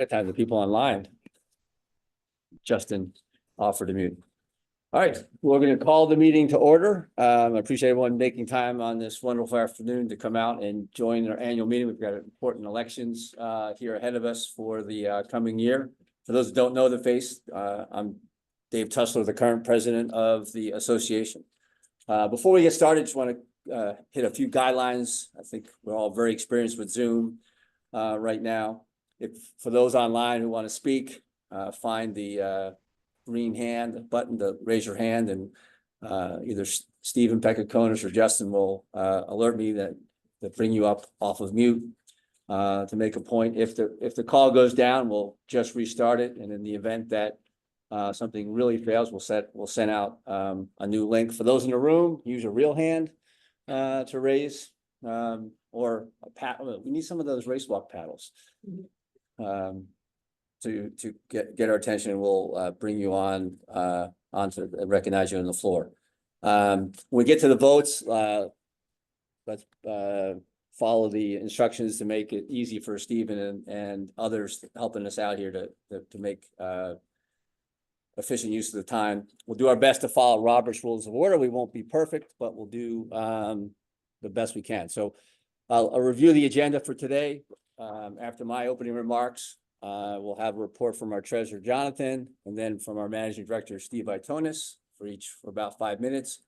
That time the people online. Justin offered to mute. All right, we're going to call the meeting to order. I appreciate everyone making time on this wonderful afternoon to come out and join our annual meeting. We've got important elections here ahead of us for the coming year. For those who don't know the face, I'm Dave Tussler, the current president of the association. Before we get started, just want to hit a few guidelines. I think we're all very experienced with Zoom right now. If for those online who want to speak, find the green hand button to raise your hand, and either Stephen Peccaconis or Justin will alert me that bring you up off of mute to make a point. If the call goes down, we'll just restart it, and in the event that something really fails, we'll send out a new link. For those in the room, use a real hand to raise, or a paddle. We need some of those race walk paddles. To get our attention, and we'll bring you on to recognize you on the floor. When we get to the votes, let's follow the instructions to make it easy for Stephen and others helping us out here to make efficient use of the time. We'll do our best to follow Robert's Rules of Order. We won't be perfect, but we'll do the best we can. So I'll review the agenda for today. After my opening remarks, we'll have a report from our treasurer, Jonathan, and then from our managing director, Steve Itonis, for about 5 minutes.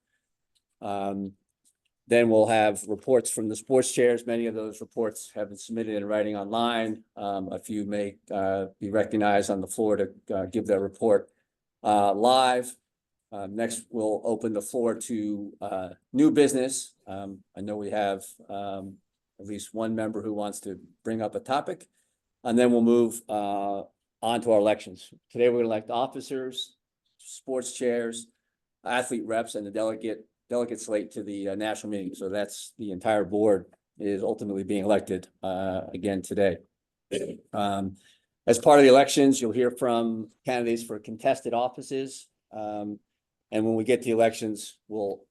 Then we'll have reports from the sports chairs. Many of those reports have been submitted in writing online. A few may be recognized on the floor to give their report live. Next, we'll open the floor to new business. I know we have at least one member who wants to bring up a topic. And then we'll move on to our elections. Today, we're going to elect officers, sports chairs, athlete reps, and the delegate slate to the national meeting. So that's the entire board is ultimately being elected again today. As part of the elections, you'll hear from candidates for contested offices. And when we get to the elections, we'll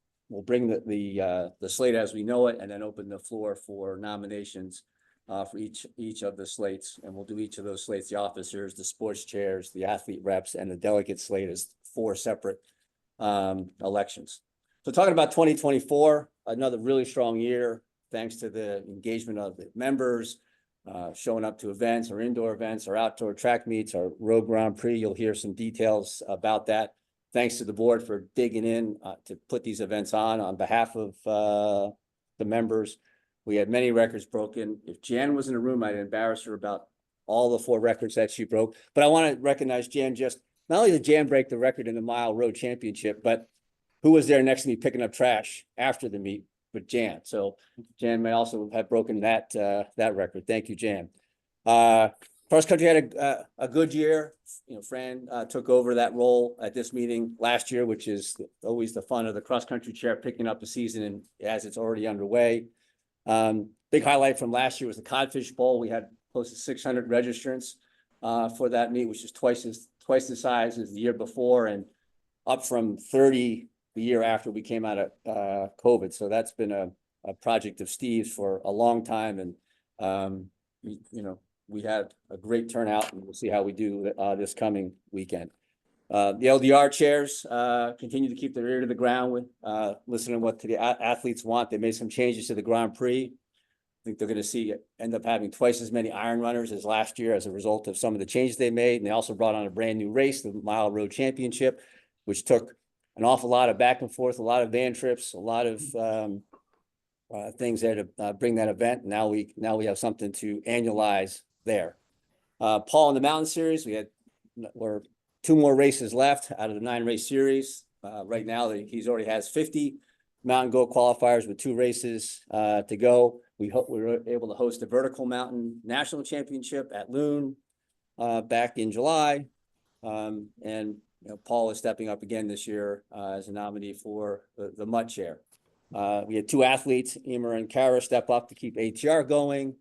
bring the slate as we know it, and then open the floor for nominations for each of the slates. And we'll do each of those slates, the officers, the sports chairs, the athlete reps, and the delegate slate as 4 separate elections. So talking about 2024, another really strong year, thanks to the engagement of the members, showing up to events or indoor events or outdoor track meets or Road Grand Prix. You'll hear some details about that. Thanks to the board for digging in to put these events on behalf of the members. We had many records broken. If Jan was in the room, I'd embarrass her about all the 4 records that she broke. But I want to recognize Jan. Just not only did Jan break the record in the mile road championship, but who was there next to me picking up trash after the meet with Jan. So Jan may also have broken that record. Thank you, Jan. Cross country had a good year. You know, Fran took over that role at this meeting last year, which is always the fun of the cross country chair, picking up the season and as it's already underway. Big highlight from last year was the Codfish Bowl. We had close to 600 registrants for that meet, which is twice the size as the year before, and up from 30 the year after we came out of COVID. So that's been a project of Steve's for a long time, and we had a great turnout, and we'll see how we do this coming weekend. The LDR chairs continue to keep their ear to the ground with listening to what the athletes want. They made some changes to the Grand Prix. I think they're going to end up having twice as many iron runners as last year as a result of some of the changes they made. And they also brought on a brand new race, the Mile Road Championship, which took an awful lot of back and forth, a lot of van trips, a lot of things there to bring that event. Now we have something to annualize there. Paul in the Mountain Series, we're 2 more races left out of the 9-race series. Right now, he's already has 50 Mountain Goat qualifiers with 2 races to go. We were able to host the Vertical Mountain National Championship at Loon back in July. And Paul is stepping up again this year as a nominee for the Mutt chair. We had 2 athletes, Emer and Kara, step up to keep ATR going.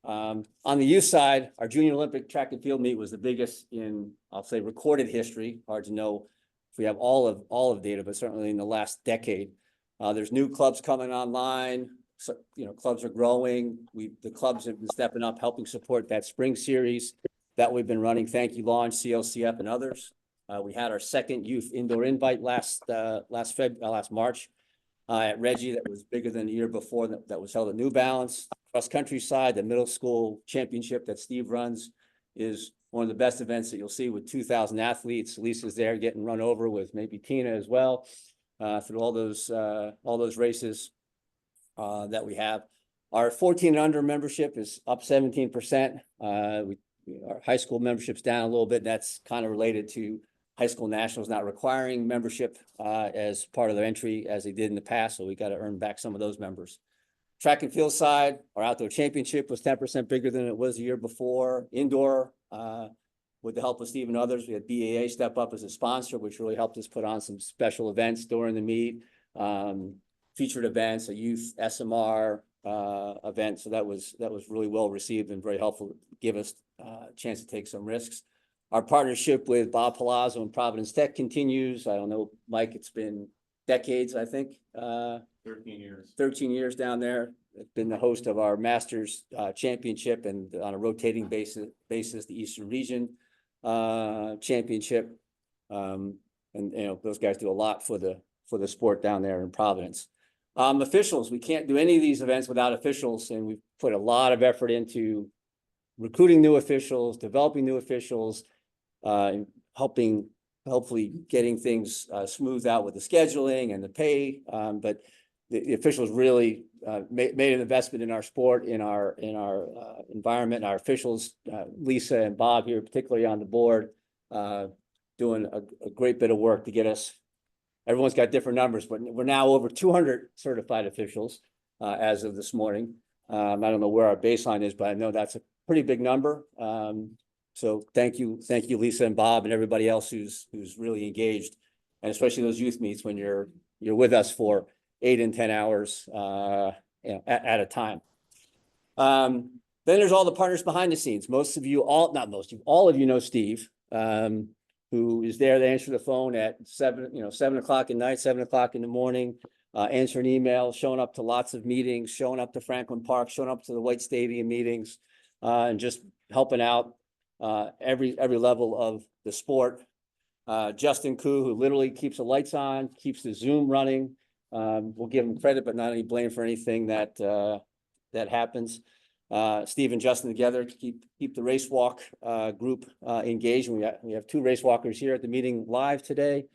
On the youth side, our Junior Olympic track and field meet was the biggest in, I'll say, recorded history. Hard to know if we have all of data, but certainly in the last decade. There's new clubs coming online. So, clubs are growing. The clubs have been stepping up, helping support that spring series. that we've been running. Thank You Launch, CLCF, and others. We had our second youth indoor invite last March at Reggie. That was bigger than the year before. That was held at New Balance. Cross country side, the middle school championship that Steve runs is one of the best events that you'll see, with 2,000 athletes. Lisa's there getting run over with maybe Tina as well, through all those races that we have. Our 14 and under membership is up 17%. Our high school membership's down a little bit. That's kind of related to high school nationals not requiring membership as part of their entry as they did in the past. So we got to earn back some of those members. Track and field side, our outdoor championship was 10% bigger than it was the year before. Indoor, with the help of Steve and others, we had BAA step up as a sponsor, which really helped us put on some special events during the meet, featured events, a youth SMR event. So that was really well received and very helpful, give us a chance to take some risks. Our partnership with Bob Palazzo and Providence Tech continues. I don't know, Mike, it's been decades, I think. 13 years. 13 years down there. It's been the host of our Masters Championship, and on a rotating basis, the Eastern Region Championship. And those guys do a lot for the sport down there in Providence. Officials, we can't do any of these events without officials, and we've put a lot of effort into recruiting new officials, developing new officials, hopefully getting things smoothed out with the scheduling and the pay. But the officials really made an investment in our sport, in our environment. Our officials, Lisa and Bob here, particularly on the board, doing a great bit of work to get us. Everyone's got different numbers, but we're now over 200 certified officials as of this morning. I don't know where our baseline is, but I know that's a pretty big number. So thank you, Lisa and Bob and everybody else who's really engaged, and especially those youth meets when you're with us for 8 and 10 hours at a time. Then there's all the partners behind the scenes. All of you know Steve, who is there to answer the phone at 7 o'clock at night, 7 o'clock in the morning, answering emails, showing up to lots of meetings, showing up to Franklin Park, showing up to the White Stadium meetings, and just helping out every level of the sport. Justin Koo, who literally keeps the lights on, keeps the Zoom running. We'll give him credit, but not any blame for anything that happens. Steve and Justin together to keep the race walk group engaged. We have 2 race walkers here at the meeting live today,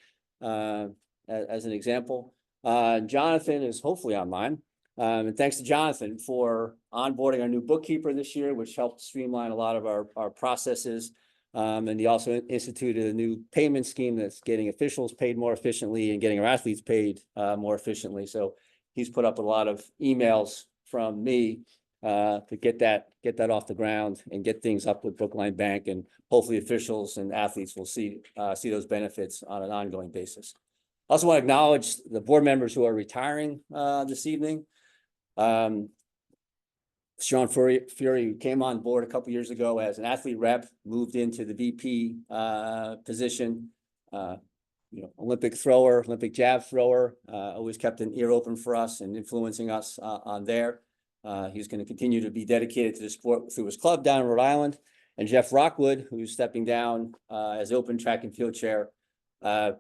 as an example. Jonathan is hopefully online. And thanks to Jonathan for onboarding our new bookkeeper this year, which helped streamline a lot of our processes. And he also instituted a new payment scheme that's getting officials paid more efficiently and getting our athletes paid more efficiently. So he's put up a lot of emails from me to get that off the ground and get things up with Brookline Bank, and hopefully officials and athletes will see those benefits on an ongoing basis. I also want to acknowledge the board members who are retiring this evening. Sean Fury, who came on board a couple years ago as an athlete rep, moved into the VP position. Olympic jab thrower, always kept an ear open for us and influencing us on there. He's going to continue to be dedicated to the sport through his club down in Rhode Island. And Jeff Rockwood, who's stepping down as open track and field chair. I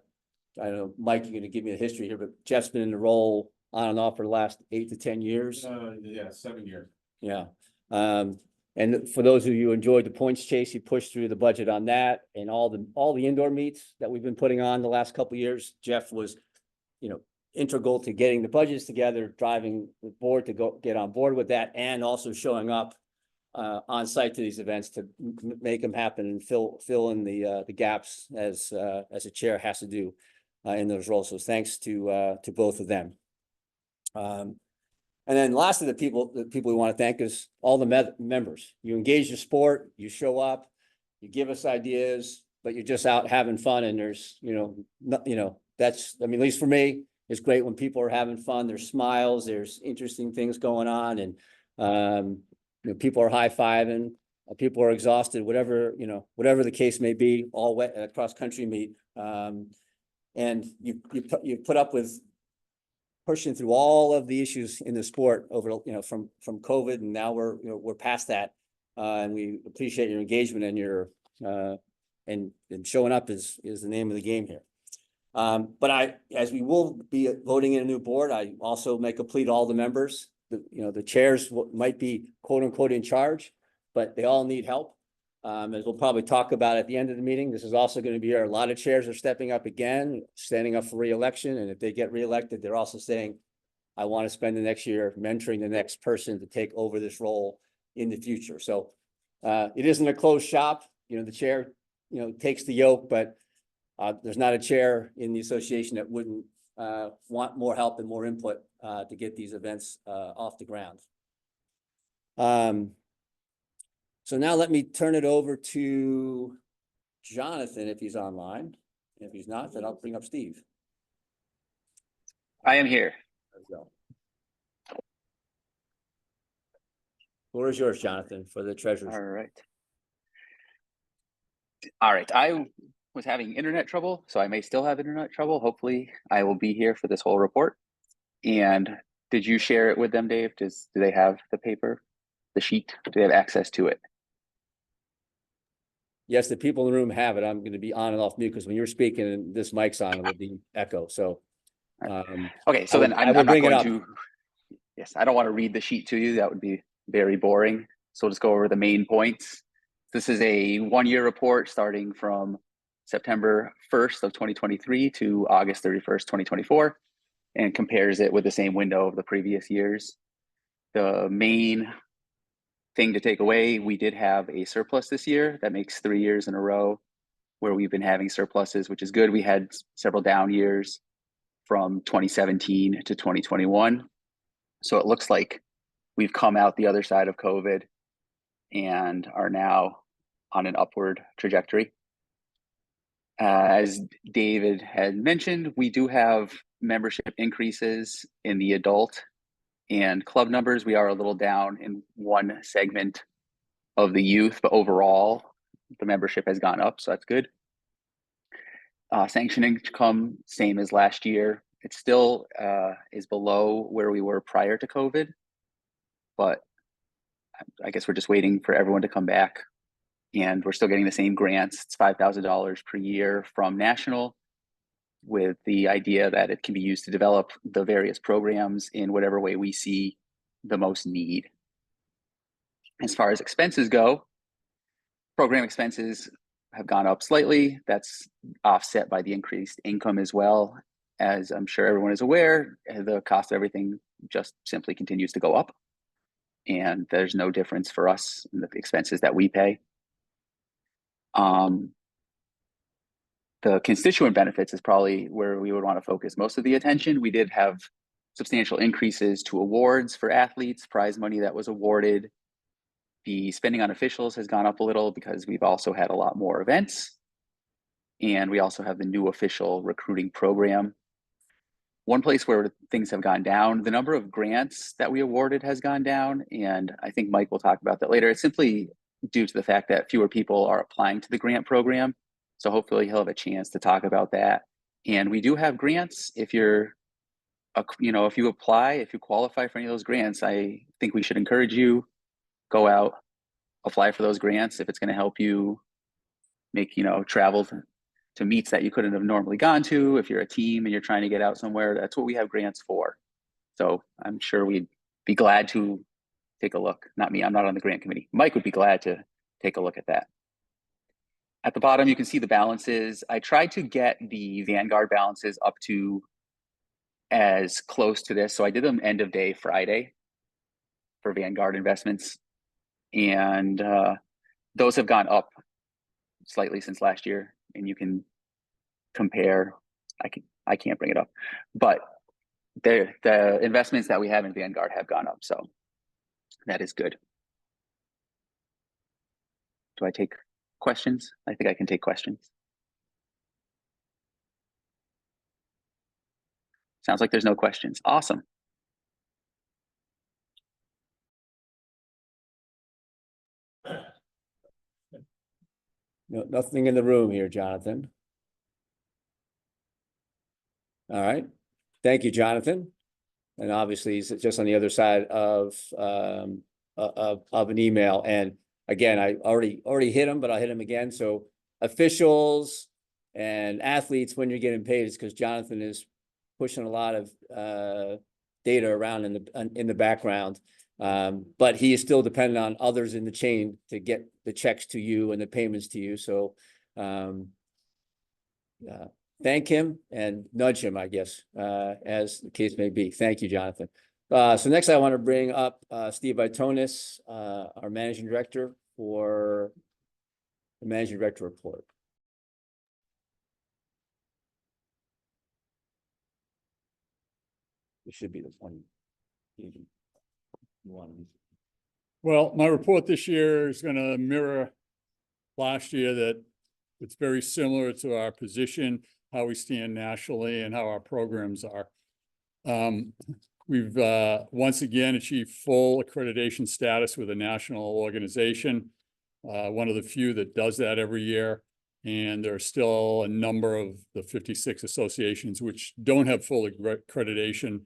don't know, Mike, you're going to give me the history here, but Jeff's been in the role on and off for the last 8 to 10 years. Yeah, 7 years. Yeah. And for those of you who enjoyed the points chase, he pushed through the budget on that, and all the indoor meets that we've been putting on the last couple of years. Jeff was, integral to getting the budgets together, driving the board to get on board with that, and also showing up on site to these events to make them happen and fill in the gaps as a chair has to do in those roles. So thanks to both of them. And then lastly, the people we want to thank is all the members. You engage the sport, you show up, you give us ideas, but you're just out having fun. And there's, that's, at least for me, it's great when people are having fun. There's smiles, there's interesting things going on, and people are high-fiving, people are exhausted, whatever the case may be, all wet at a cross-country meet. And you put up with pushing through all of the issues in the sport over, from COVID, and now we're past that. and we appreciate your engagement and your, and showing up is the name of the game here. But as we will be voting in a new board, I also may complete all the members. The chairs might be quote unquote in charge, but they all need help. As we'll probably talk about at the end of the meeting, this is also going to be a lot of chairs are stepping up again, standing up for re-election. And if they get re-elected, they're also saying, I want to spend the next year mentoring the next person to take over this role in the future. So it isn't a closed shop. The chair, takes the yoke, but there's not a chair in the association that wouldn't want more help and more input to get these events off the ground. So now let me turn it over to Jonathan if he's online. If he's not, then I'll bring up Steve. I am here. There we go. Floor is yours, Jonathan, for the treasurer's. All right. I was having internet trouble, so I may still have internet trouble. Hopefully I will be here for this whole report. And did you share it with them, Dave? Do they have the paper, the sheet? Do they have access to it? Yes, the people in the room have it. I'm going to be on and off mute because when you're speaking and this mic's on, it will be echo. So, okay. So then I'm not going to, yes, I don't want to read the sheet to you. That would be very boring. So we'll just go over the main points. This is a one-year report starting from September 1st of 2023 to August 31st, 2024, and compares it with the same window of the previous years. The main thing to take away, we did have a surplus this year. That makes 3 years in a row where we've been having surpluses, which is good. We had several down years from 2017 to 2021. So it looks like we've come out the other side of COVID and are now on an upward trajectory. As David had mentioned, we do have membership increases in the adult and club numbers. We are a little down in one segment of the youth, but overall the membership has gone up, so that's good. Sanction income, same as last year. It still is below where we were prior to COVID, but I guess we're just waiting for everyone to come back, and we're still getting the same grants. It's $5,000 per year from National, with the idea that it can be used to develop the various programs in whatever way we see the most need. As far as expenses go, program expenses have gone up slightly. That's offset by the increased income as well. As I'm sure everyone is aware, the cost of everything just simply continues to go up, and there's no difference for us in the expenses that we pay. The constituent benefits is probably where we would want to focus most of the attention. We did have substantial increases to awards for athletes, prize money that was awarded. The spending on officials has gone up a little because we've also had a lot more events. And we also have the new official recruiting program. One place where things have gone down, the number of grants that we awarded has gone down. And I think Mike will talk about that later. It's simply due to the fact that fewer people are applying to the grant program. So hopefully he'll have a chance to talk about that. And we do have grants. If you're, if you apply, if you qualify for any of those grants, I think we should encourage you, go out, apply for those grants. If it's going to help you make, travel to meets that you couldn't have normally gone to. If you're a team and you're trying to get out somewhere, that's what we have grants for. So I'm sure we'd be glad to take a look. Not me, I'm not on the grant committee. Mike would be glad to take a look at that. At the bottom, you can see the balances. I tried to get the Vanguard balances up to as close to this. So I did them end of day Friday for Vanguard investments. And those have gone up slightly since last year. And you can compare, I can't bring it up, but the investments that we have in Vanguard have gone up. So that is good. Do I take questions? I think I can take questions. Sounds like there's no questions. Awesome. No, nothing in the room here, Jonathan. All right. Thank you, Jonathan. And obviously, he's just on the other side of an email. And again, I already hit them, but I'll hit them again. So officials and athletes, when you're getting paid, is because Jonathan is pushing a lot of data around in the background. But he is still dependent on others in the chain to get the checks to you and the payments to you. So thank him and nudge him, I guess, as the case may be. Thank you, Jonathan. So next I want to bring up Steve Itonis, our managing director, for the managing director report. It should be the one. Well, my report this year is going to mirror last year, that it's very similar to our position, how we stand nationally, and how our programs are. We've once again achieved full accreditation status with a national organization, one of the few that does that every year. And there are still a number of the 56 associations which don't have full accreditation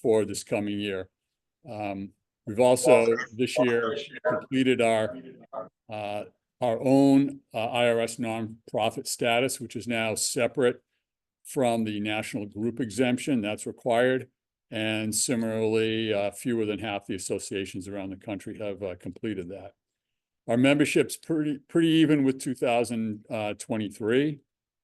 for this coming year. We've also this year completed our own IRS nonprofit status, which is now separate from the national group exemption that's required. And similarly, fewer than half the associations around the country have completed that. Our membership's pretty even with 2023,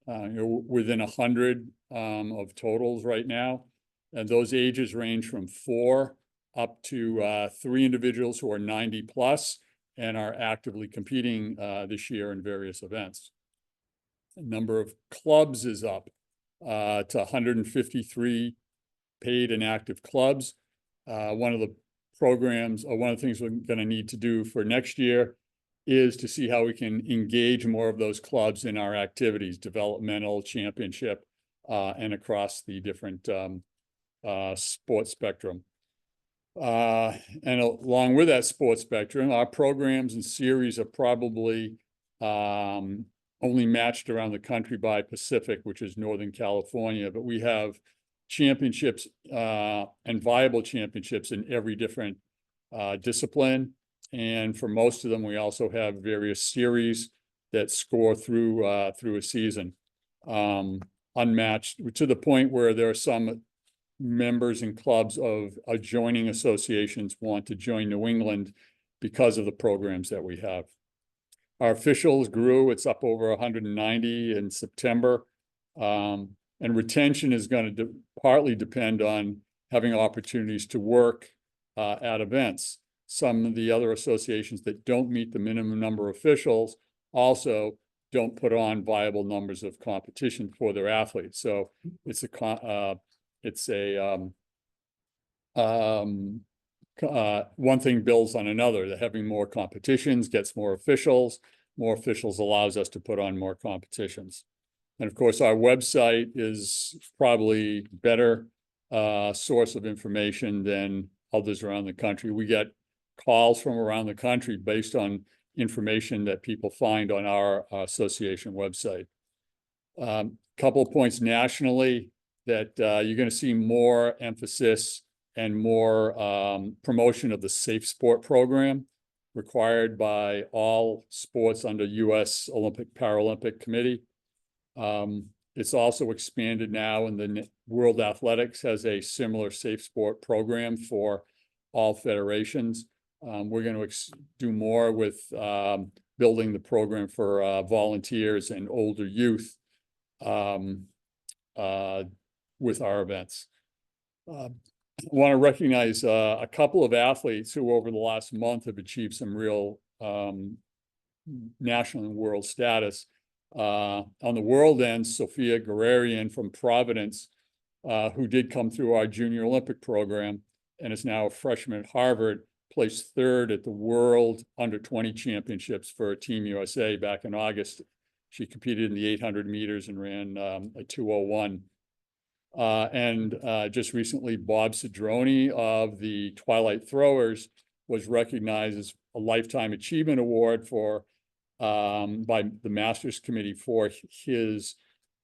within 100 of totals right now. And those ages range from 4 up to 3 individuals who are 90 plus and are actively competing this year in various events. The number of clubs is up to 153 paid and active clubs. One of the programs, or one of the things we're going to need to do for next year is to see how we can engage more of those clubs in our activities, developmental, championship, and across the different sports spectrum. And along with that sports spectrum, our programs and series are probably only matched around the country by Pacific, which is Northern California, but we have championships and viable championships in every different discipline. And for most of them, we also have various series that score through a season, unmatched, to the point where there are some members and clubs of adjoining associations want to join New England because of the programs that we have. Our officials grew. It's up over 190 in September. And retention is going to partly depend on having opportunities to work at events. Some of the other associations that don't meet the minimum number of officials also don't put on viable numbers of competition for their athletes. So it's one thing builds on another. That having more competitions gets more officials. More officials allows us to put on more competitions. And of course, our website is probably better source of information than others around the country. We get calls from around the country based on information that people find on our association website. Couple of points nationally that you're going to see more emphasis and more promotion of the Safe Sport program required by all sports under U.S. Olympic Paralympic Committee. It's also expanded now, and the World Athletics has a similar Safe Sport program for all federations. We're going to do more with building the program for volunteers and older youth with our events. I want to recognize a couple of athletes who over the last month have achieved some real national and world status. On the world end, Sophia Guerrerian from Providence, who did come through our Junior Olympic program and is now a freshman at Harvard, placed 3rd at the World Under-20 Championships for Team USA back in August. She competed in the 800 meters and ran a 2:01. And just recently, Bob Cedrone of the Twilight Throwers was recognized as a Lifetime Achievement Award for by the Masters Committee for his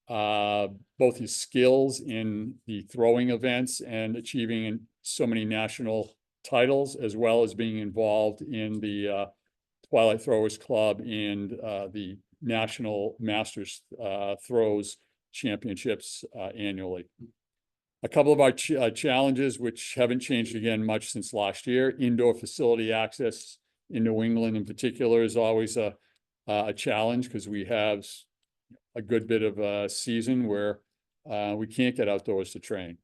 both his skills in the throwing events and achieving so many national titles, as well as being involved in the Twilight Throwers Club and the National Masters Throws Championships annually. A couple of our challenges, which haven't changed again much since last year, indoor facility access in New England in particular is always a challenge because we have a good bit of a season where we can't get outdoors to train.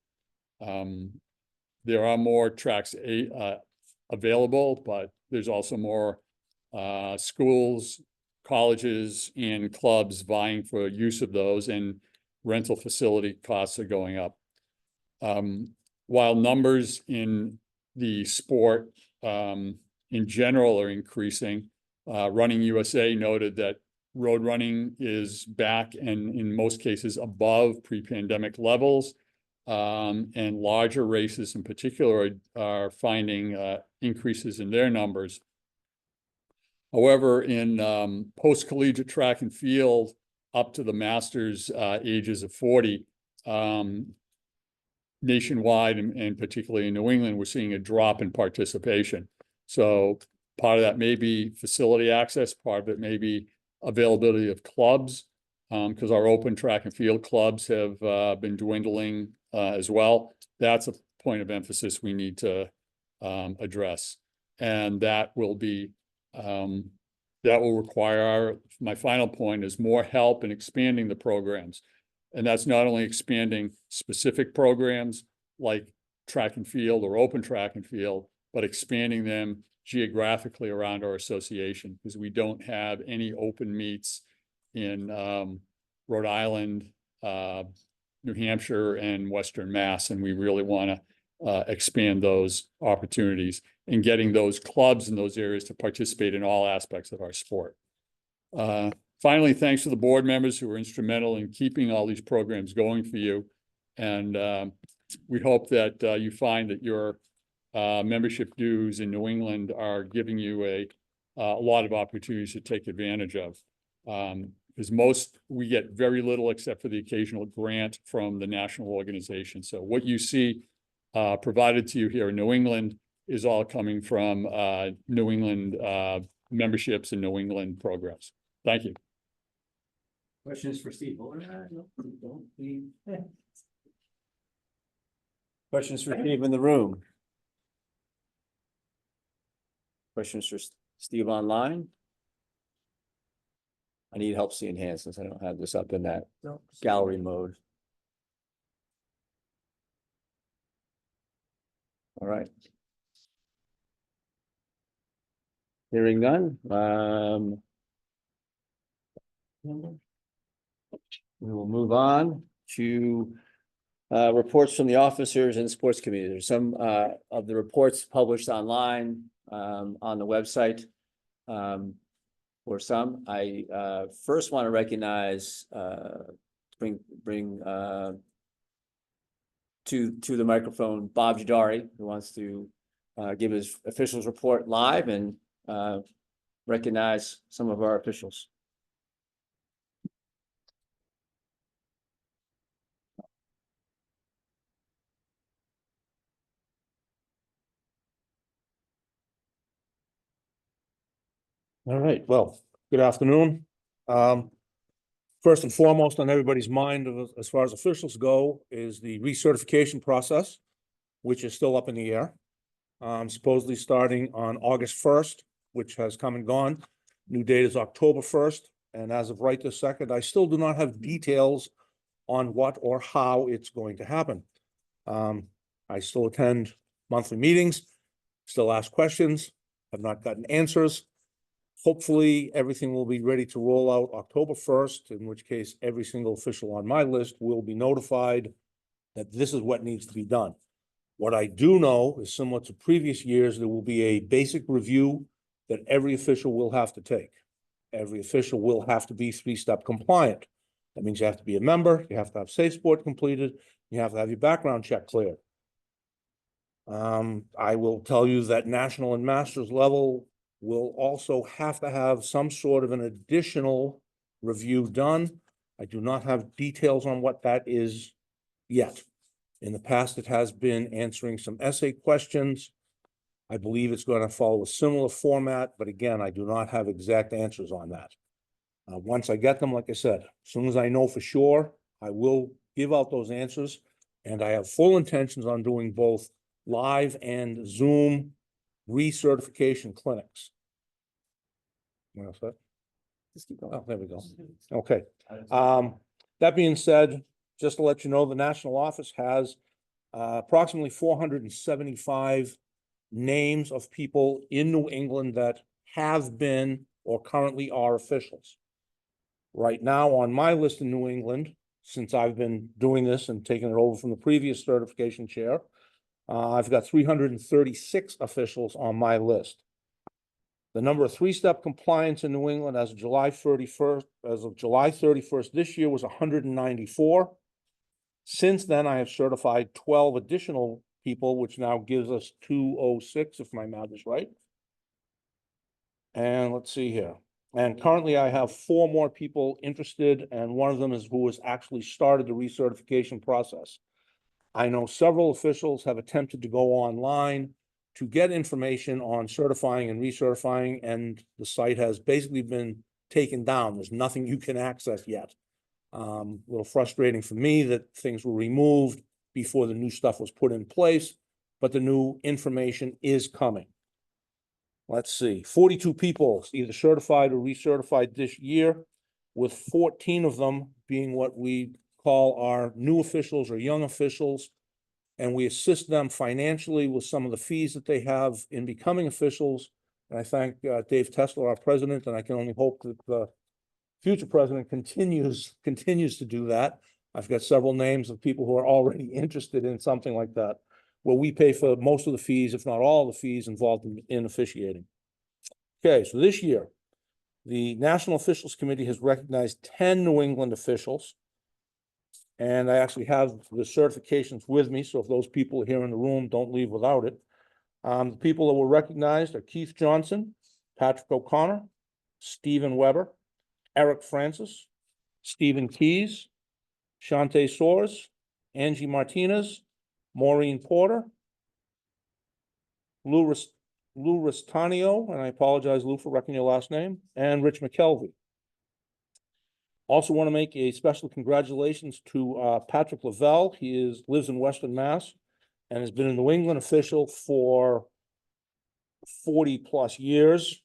There are more tracks available, but there's also more schools, colleges, and clubs vying for use of those, and rental facility costs are going up. While numbers in the sport in general are increasing, Running USA noted that road running is back and in most cases above pre-pandemic levels. And larger races in particular are finding increases in their numbers. However, in post-collegiate track and field up to the masters ages of 40, nationwide and particularly in New England, we're seeing a drop in participation. So part of that may be facility access, part of it may be availability of clubs, because our open track and field clubs have been dwindling as well. That's a point of emphasis we need to address. And that will be, that will require, my final point is more help in expanding the programs. And that's not only expanding specific programs like track and field or open track and field, but expanding them geographically around our association, because we don't have any open meets in Rhode Island, New Hampshire, and Western Mass. And we really want to expand those opportunities and getting those clubs in those areas to participate in all aspects of our sport. Finally, thanks to the board members who were instrumental in keeping all these programs going for you. And we hope that you find that your membership dues in New England are giving you a lot of opportunities to take advantage of. Because we get very little except for the occasional grant from the national organization. So what you see provided to you here in New England is all coming from New England memberships and New England programs. Thank you. Questions for Steve? Questions for Steve in the room? Questions for Steve online? I need help seeing hands since I don't have this up in that gallery mode. All right. Hearing none. We will move on to reports from the officers and sports committee. There's some of the reports published online on the website. For some, I first want to recognize, bring to the microphone Bob Jadari, who wants to give his officials report live and recognize some of our officials. All right, well, good afternoon. First and foremost on everybody's mind as far as officials go is the recertification process, which is still up in the air. Supposedly starting on August 1st, which has come and gone. New date is October 1st. And as of right this second, I still do not have details on what or how it's going to happen. I still attend monthly meetings, still ask questions, have not gotten answers. Hopefully, everything will be ready to roll out October 1st, in which case every single official on my list will be notified that this is what needs to be done. What I do know is similar to previous years, there will be a basic review that every official will have to take. Every official will have to be 3-step compliant. That means you have to be a member, you have to have Safe Sport completed, you have to have your background check cleared. I will tell you that national and masters level will also have to have some sort of an additional review done. I do not have details on what that is yet. In the past, it has been answering some essay questions. I believe it's going to follow a similar format, but again, I do not have exact answers on that. Once I get them, like I said, as soon as I know for sure, I will give out those answers. And I have full intentions on doing both live and Zoom recertification clinics. What else, sir? Just keep going. Oh, there we go. Okay. That being said, just to let you know, the national office has approximately 475 names of people in New England that have been or currently are officials. Right now, on my list in New England, since I've been doing this and taking it over from the previous certification chair, I've got 336 officials on my list. The number of three-step compliance in New England as of July 31st this year was 194. Since then, I have certified 12 additional people, which now gives us 206, if my math is right. And let's see here. And currently I have 4 more people interested, and one of them is who has actually started the recertification process. I know several officials have attempted to go online to get information on certifying and recertifying, and the site has basically been taken down. There's nothing you can access yet. A little frustrating for me that things were removed before the new stuff was put in place, but the new information is coming. Let's see, 42 people either certified or recertified this year, with 14 of them being what we call our new officials or young officials. And we assist them financially with some of the fees that they have in becoming officials. And I thank Dave Tesler, our president, and I can only hope that the future president continues to do that. I've got several names of people who are already interested in something like that, where we pay for most of the fees, if not all the fees involved in officiating. Okay, so this year, the National Officials Committee has recognized 10 New England officials. And I actually have the certifications with me, so if those people are here in the room, don't leave without it. The people that were recognized are Keith Johnson, Patrick O'Connor, Stephen Weber, Eric Francis, Stephen Keys, Shante Soares, Angie Martinez, Maureen Porter, Lou Restanio, and I apologize, Lou, for wrecking your last name, and Rich McKelvey. Also want to make a special congratulations to Patrick Lavelle. He lives in Western Mass and has been a New England official for 40 plus years.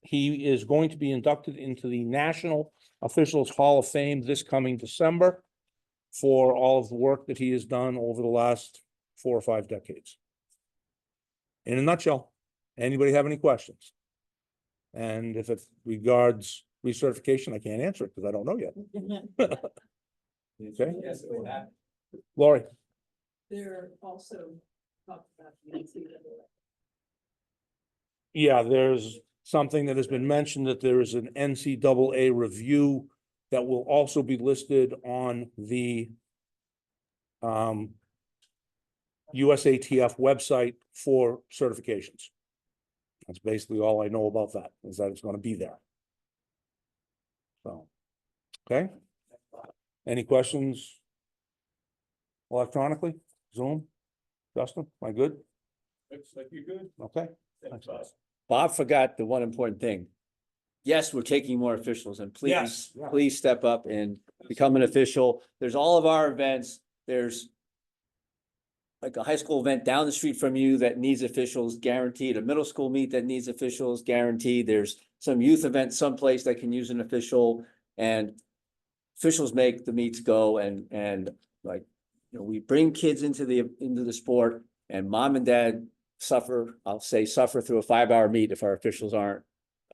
He is going to be inducted into the National Officials Hall of Fame this coming December for all of the work that he has done over the last 4 or 5 decades. In a nutshell, anybody have any questions? And if it regards recertification, I can't answer it because I don't know yet. Okay. Yes, Lori. They're also talked about the NCAA. Yeah, there's something that has been mentioned that there is an NCAA review that will also be listed on the USATF website for certifications. That's basically all I know about that, is that it's going to be there. So, okay. Any questions electronically? Zoom? Justin, am I good? Looks like you're good. Okay. Thanks, Bob. Bob forgot the one important thing. Yes, we're taking more officials, and please, Yes, yeah. please step up and become an official. There's all of our events. There's like a high school event down the street from you that needs officials guaranteed, a middle school meet that needs officials guaranteed. There's some youth event someplace that can use an official, and officials make the meets go. And like, you know, we bring kids into the sport, and mom and dad suffer, I'll say suffer through a 5-hour meet if our officials aren't,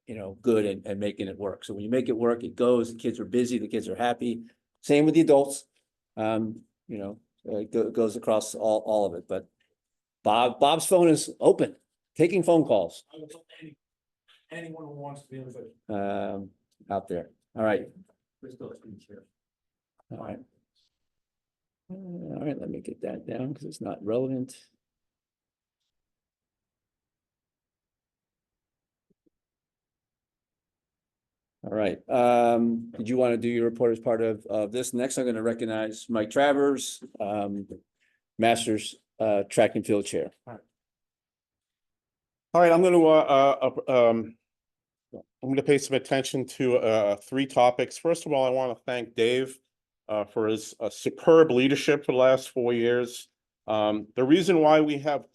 you know, good and making it work. So when you make it work, it goes, the kids are busy, the kids are happy. Same with the adults. You know, it goes across all of it, but Bob's phone is open, taking phone calls. Anyone who wants to be in Out there. All right. All right. All right, let me get that down because it's not relevant. All right, did you want to do your report as part of this? Next, I'm going to recognize Mike Travers, Masters Track and Field Chair. All right, I'm gonna pay some attention to three topics. First of all, I want to thank Dave for his superb leadership for the last 4 years. The reason why we have,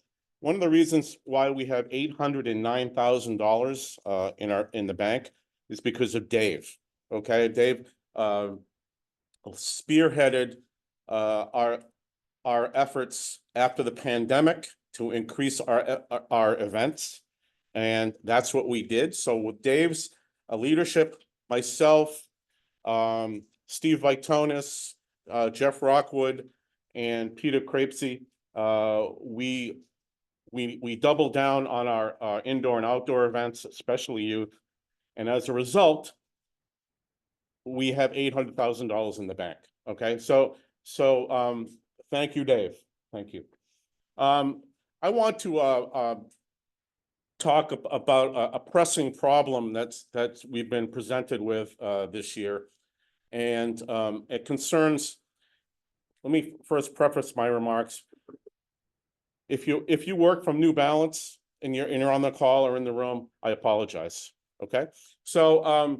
one of the reasons why we have $809,000 in the bank is because of Dave. Okay, Dave spearheaded our efforts after the pandemic to increase our events. And that's what we did. So with Dave's leadership, myself, Steve Vitonis, Jeff Rockwood, and Peter Crapesy, we doubled down on our indoor and outdoor events, especially youth. And as a result, we have $800,000 in the bank. Okay, so thank you, Dave. Thank you. I want to talk about a pressing problem that we've been presented with this year, and it concerns. Let me first preface my remarks. If you work from New Balance and you're on the call or in the room, I apologize. Okay, so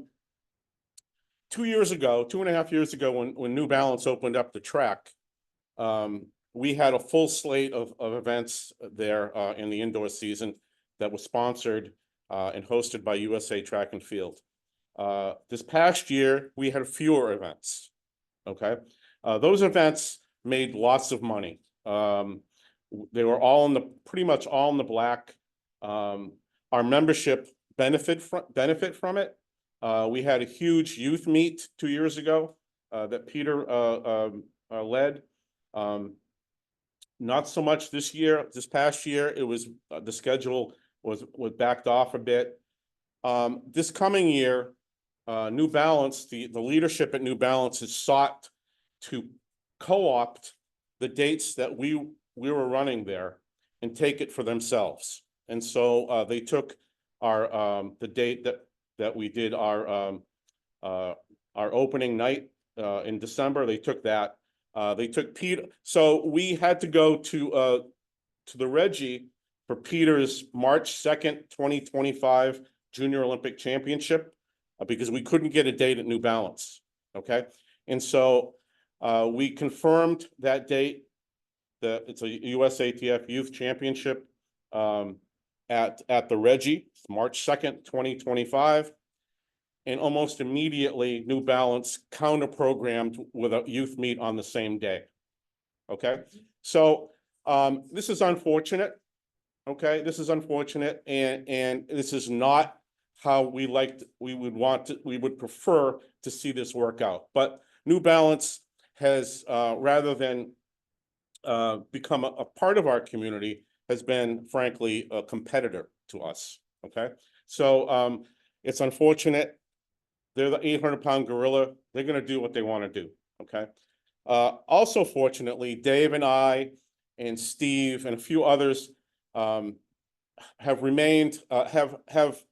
2 years ago, 2.5 years ago, when New Balance opened up the track, we had a full slate of events there in the indoor season that was sponsored and hosted by USA Track and Field. This past year, we had fewer events. Okay, those events made lots of money. They were all pretty much all in the black. Our membership benefit from it. We had a huge youth meet 2 years ago that Peter led. Not so much this year. This past year, it was the schedule was backed off a bit. This coming year, New Balance, the leadership at New Balance has sought to co-opt the dates that we were running there and take it for themselves. And so they took our the date that we did our opening night in December. They took that. They took Peter. So we had to go to the Reggie for Peter's March 2nd, 2025 Junior Olympic Championship because we couldn't get a date at New Balance. Okay, and so we confirmed that date. It's a USATF Youth Championship at the Reggie, March 2nd, 2025. And almost immediately, New Balance counter-programmed with a youth meet on the same day. Okay, so this is unfortunate. Okay, this is unfortunate, and this is not how we would prefer to see this work out. But New Balance has, rather than become a part of our community, has been, frankly, a competitor to us. Okay, so it's unfortunate. They're the 800-pound gorilla. They're going to do what they want to do. Okay. Also, fortunately, Dave and I and Steve and a few others have remained have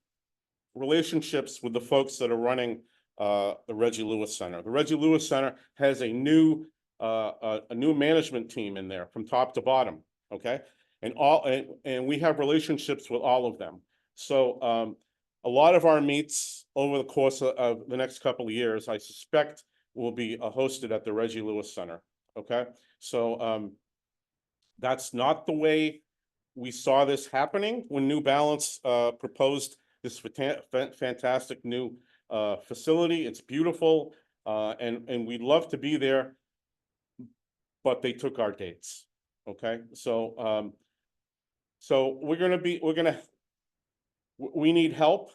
relationships with the folks that are running the Reggie Lewis Center. The Reggie Lewis Center has a new management team in there from top to bottom. Okay, and we have relationships with all of them. So a lot of our meets over the course of the next couple of years, I suspect, will be hosted at the Reggie Lewis Center. Okay, so that's not the way we saw this happening when New Balance proposed this fantastic new facility. It's beautiful, and we'd love to be there, but they took our dates. Okay, so we need help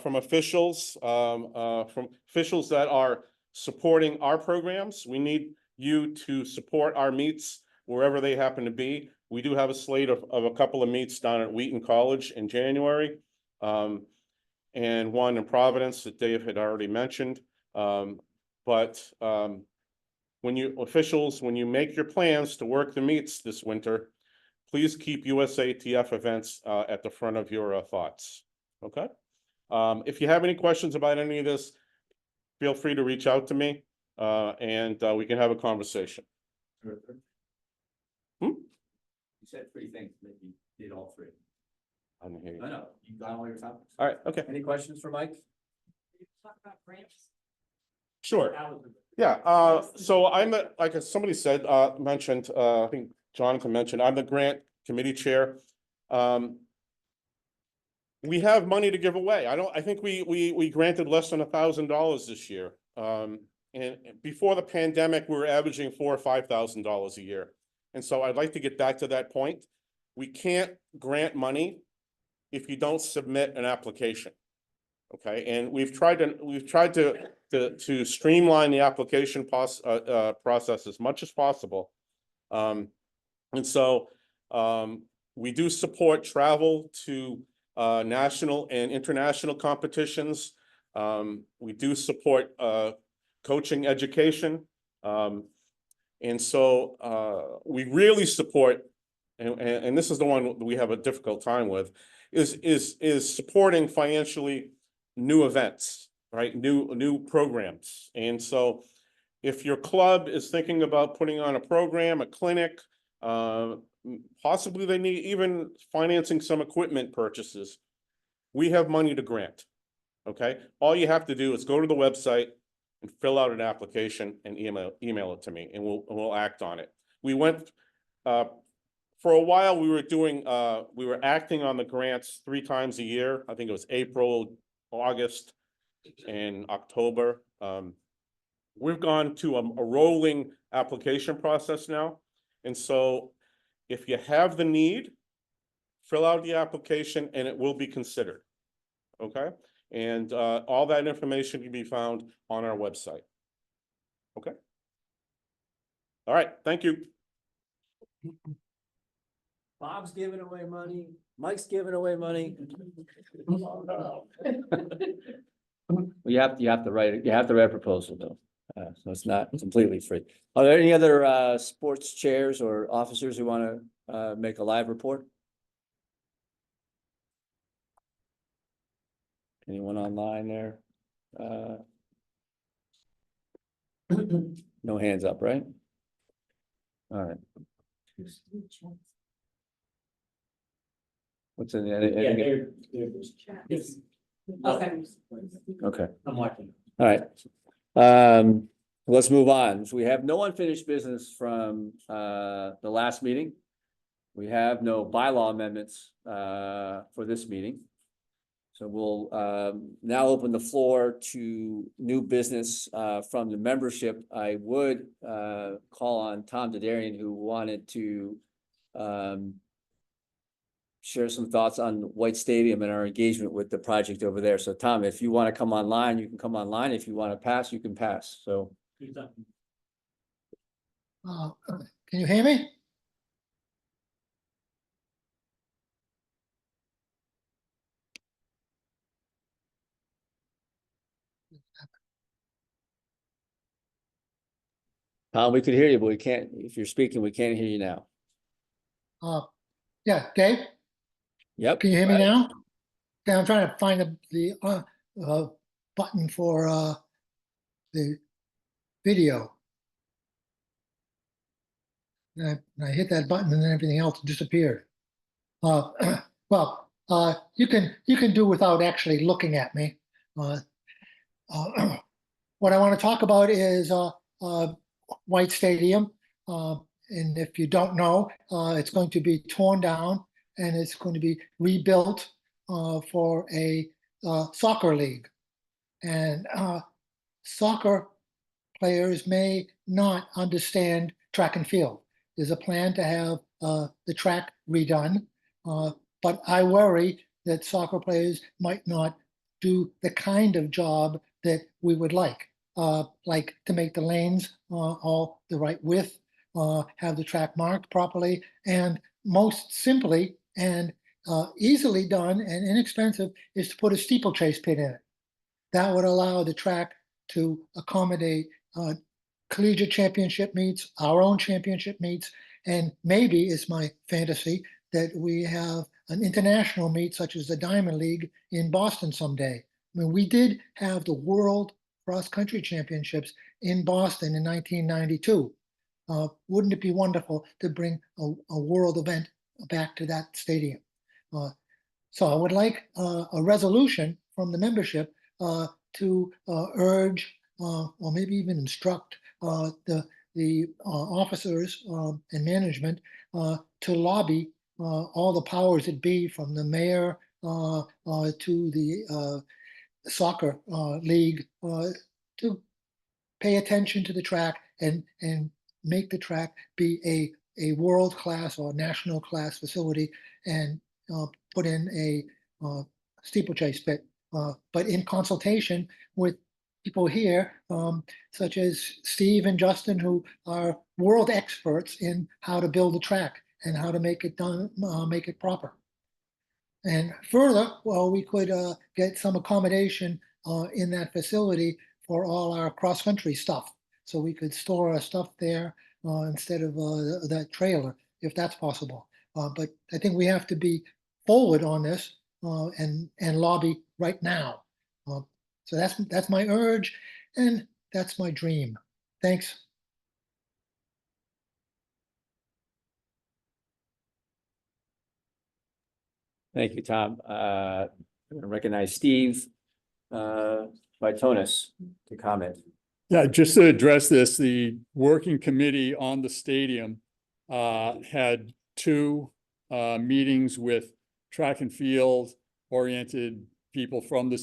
from officials, that are supporting our programs. We need you to support our meets wherever they happen to be. We do have a slate of a couple of meets down at Weston College in January, and one in Providence that Dave had already mentioned. But when you make your plans to work the meets this winter, please keep USATF events at the front of your thoughts. Okay. If you have any questions about any of this, feel free to reach out to me, and we can have a conversation. You said three things, that you did all three. I didn't hear you. I know, you got all your topics. All right, okay, Any questions for Mike? Talk about grants. sure. Yeah, so I'm the, like somebody said, mentioned, I think Jonathan mentioned, I'm the grant committee chair. We have money to give away. I think we granted less than $1,000 this year. And before the pandemic, we were averaging $4,000 or $5,000 a year. And so I'd like to get back to that point. We can't grant money if you don't submit an application. Okay, and we've tried to streamline the application process as much as possible. And so we do support travel to national and international competitions. We do support coaching education. And so we really support, and this is the one we have a difficult time with, is supporting financially new events, right? New programs. And so if your club is thinking about putting on a program, a clinic, possibly they need even financing some equipment purchases, we have money to grant. Okay, all you have to do is go to the website and fill out an application and email it to me, and we'll act on it. We went for a while. We were acting on the grants 3 times a year. I think it was April, August, and October. We've gone to a rolling application process now. And so if you have the need, fill out the application and it will be considered. Okay. And all that information can be found on our website. Okay. All right. Thank you. Bob's giving away money, Mike's giving away money. You have to write a proposal though, so it's not completely free. Are there any other sports chairs or officers who want to make a live report? Anyone online there? No hands up, right? All right. What's in the? Okay. Okay. I'm watching. All right. Let's move on. So we have no unfinished business from the last meeting. We have no bylaw amendments for this meeting. So we'll now open the floor to new business from the membership. I would call on Tom Dadarian, who wanted to share some thoughts on White Stadium and our engagement with the project over there. So Tom, if you want to come online, you can come online. If you want to pass, you can pass. So. Can you hear me? Tom, we could hear you, but we can't, if you're speaking, we can't hear you now. Yeah, Dave, Yep. can you hear me now? Yeah, I'm trying to find the button for the video. And I hit that button and then everything else disappeared. Well, you can do without actually looking at me. What I want to talk about is White Stadium. And if you don't know, it's going to be torn down and it's going to be rebuilt for a soccer league. And soccer players may not understand track and field. There's a plan to have the track redone, but I worry that soccer players might not do the kind of job that we would like to make the lanes all the right width, have the track marked properly, and most simply and easily done and inexpensive is to put a steeplechase pit in it. That would allow the track to accommodate collegiate championship meets, our own championship meets, and maybe it's my fantasy that we have an international meet such as the Diamond League in Boston someday. I mean, we did have the World Cross Country Championships in Boston in 1992. Wouldn't it be wonderful to bring a world event back to that stadium? So I would like a resolution from the membership to urge or maybe even instruct the officers and management to lobby all the powers that be, from the mayor to the soccer league, to pay attention to the track and make the track be a world-class or national class facility, and put in a steeplechase pit, but in consultation with people here, such as Steve and Justin, who are world experts in how to build a track and how to make it done, make it proper. And further, well, we could get some accommodation in that facility for all our cross-country stuff. So we could store our stuff there instead of that trailer, if that's possible. But I think we have to be forward on this and lobby right now. So that's my urge, and that's my dream. Thanks. Thank you, Tom. I'm gonna recognize Steve Vitonis to comment. Yeah, just to address this, the working committee on the stadium had two meetings with track and field oriented people from the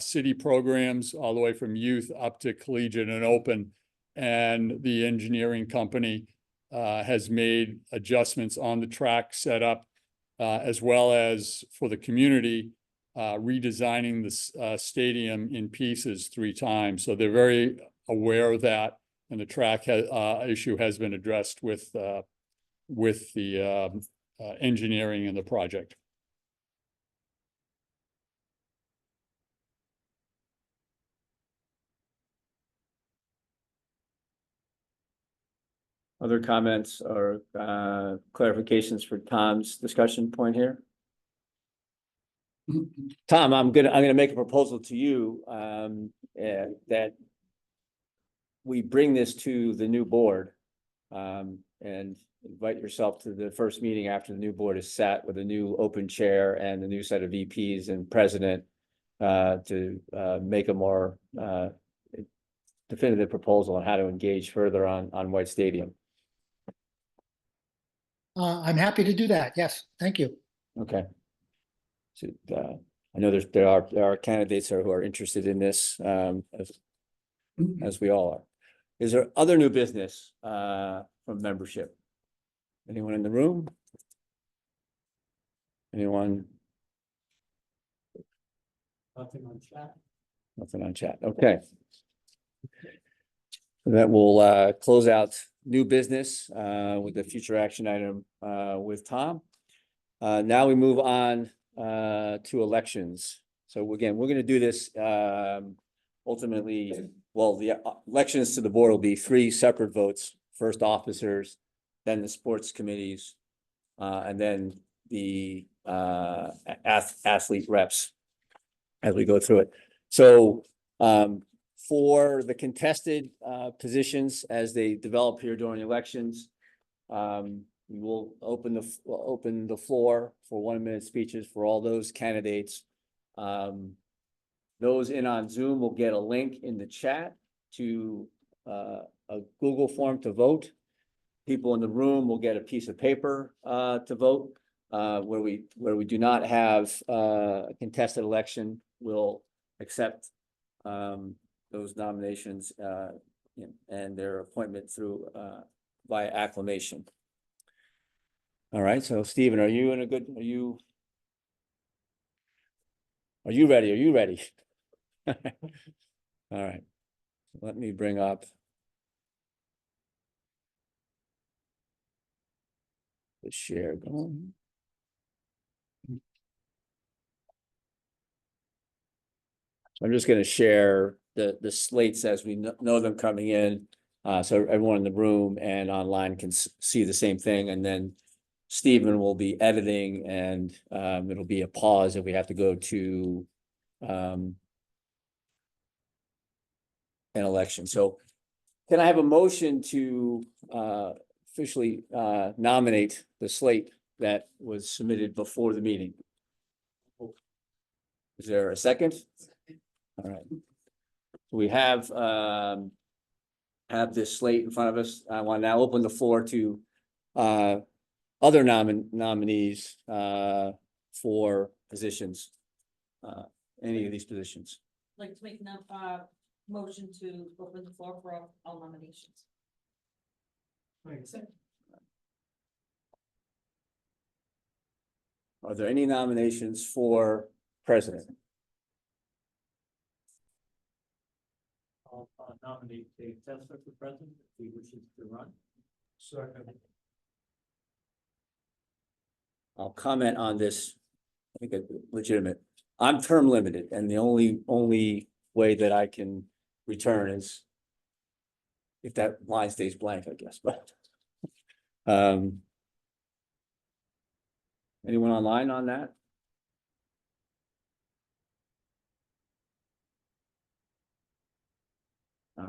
city programs, all the way from youth up to collegiate and open. And the engineering company has made adjustments on the track setup, as well as for the community, redesigning the stadium in pieces 3 times. So they're very aware of that, and the track issue has been addressed with the engineering and the project. Other comments or clarifications for Tom's discussion point here? Tom, I'm gonna make a proposal to you that we bring this to the new board and invite yourself to the first meeting after the new board is set, with a new open chair and a new set of VPs and president to make a more definitive proposal on how to engage further on White Stadium. I'm happy to do that. Yes, thank you. Okay. So, I know there are candidates who are interested in this, as we all are. Is there other new business from membership? Anyone in the room? Anyone? Nothing on chat. Nothing on chat. Okay. That will close out new business with the future action item with Tom. Now we move on to elections. So again, we're going to do this ultimately. Well, the elections to the board will be 3 separate votes: first officers, then the sports committees, and then the athlete reps as we go through it. So for the contested positions as they develop here during elections, we will open the floor for 1-minute speeches for all those candidates. Those in on Zoom will get a link in the chat to a Google form to vote. People in the room will get a piece of paper to vote. Where we do not have a contested election, we'll accept those nominations and their appointment through via acclamation. All right, so Stephen, are you ready? Are you ready? All right, let me bring up the share going. I'm just going to share the slates as we know them coming in, so everyone in the room and online can see the same thing. And then Stephen will be editing, and it'll be a pause if we have to go to an election. So can I have a motion to officially nominate the slate that was submitted before the meeting? Is there a second? All right. We have this slate in front of us. I want to now open the floor to other nominees for positions. Any of these positions. Like to make motion to open the floor for all nominations. Are there any nominations for president? I'll nominate Dave Tesler for president if he wishes to run. Second. I'll comment on this. I think it's legitimate. I'm term limited, and the only way that I can return is if that line stays blank, I guess, but anyone online on that? All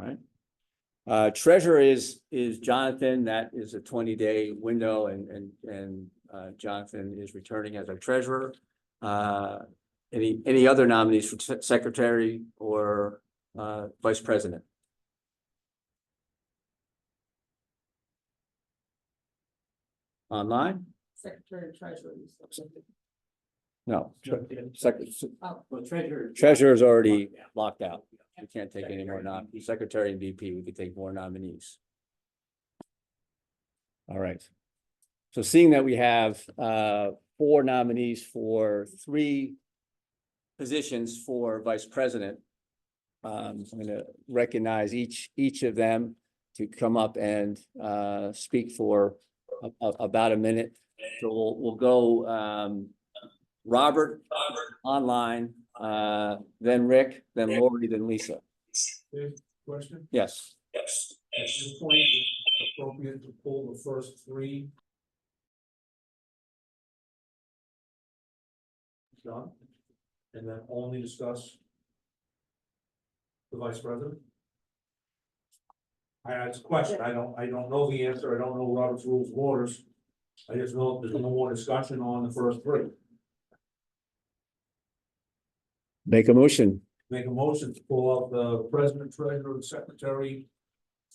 right. Treasurer is Jonathan. That is a 20-day window, and Jonathan is returning as our treasurer. Any other nominees for secretary or vice president? Online? Secretary Treasurer. No. Oh. Treasurer is already locked out. We can't take any more secretary and VP. We could take more nominees. All right. So seeing that we have 4 nominees for 3 positions for vice president, I'm going to recognize each of them to come up and speak for about a minute. So we'll go Robert online, then Rick, then Lori, then Lisa. Question? Yes. At this point, it's appropriate to pull the first 3. Done. And then only discuss the vice president. It's a question. I don't know the answer. I don't know Robert's rules of orders. I just know there's no more discussion on the first 3. Make a motion. Make a motion to pull out the president, treasurer, and secretary,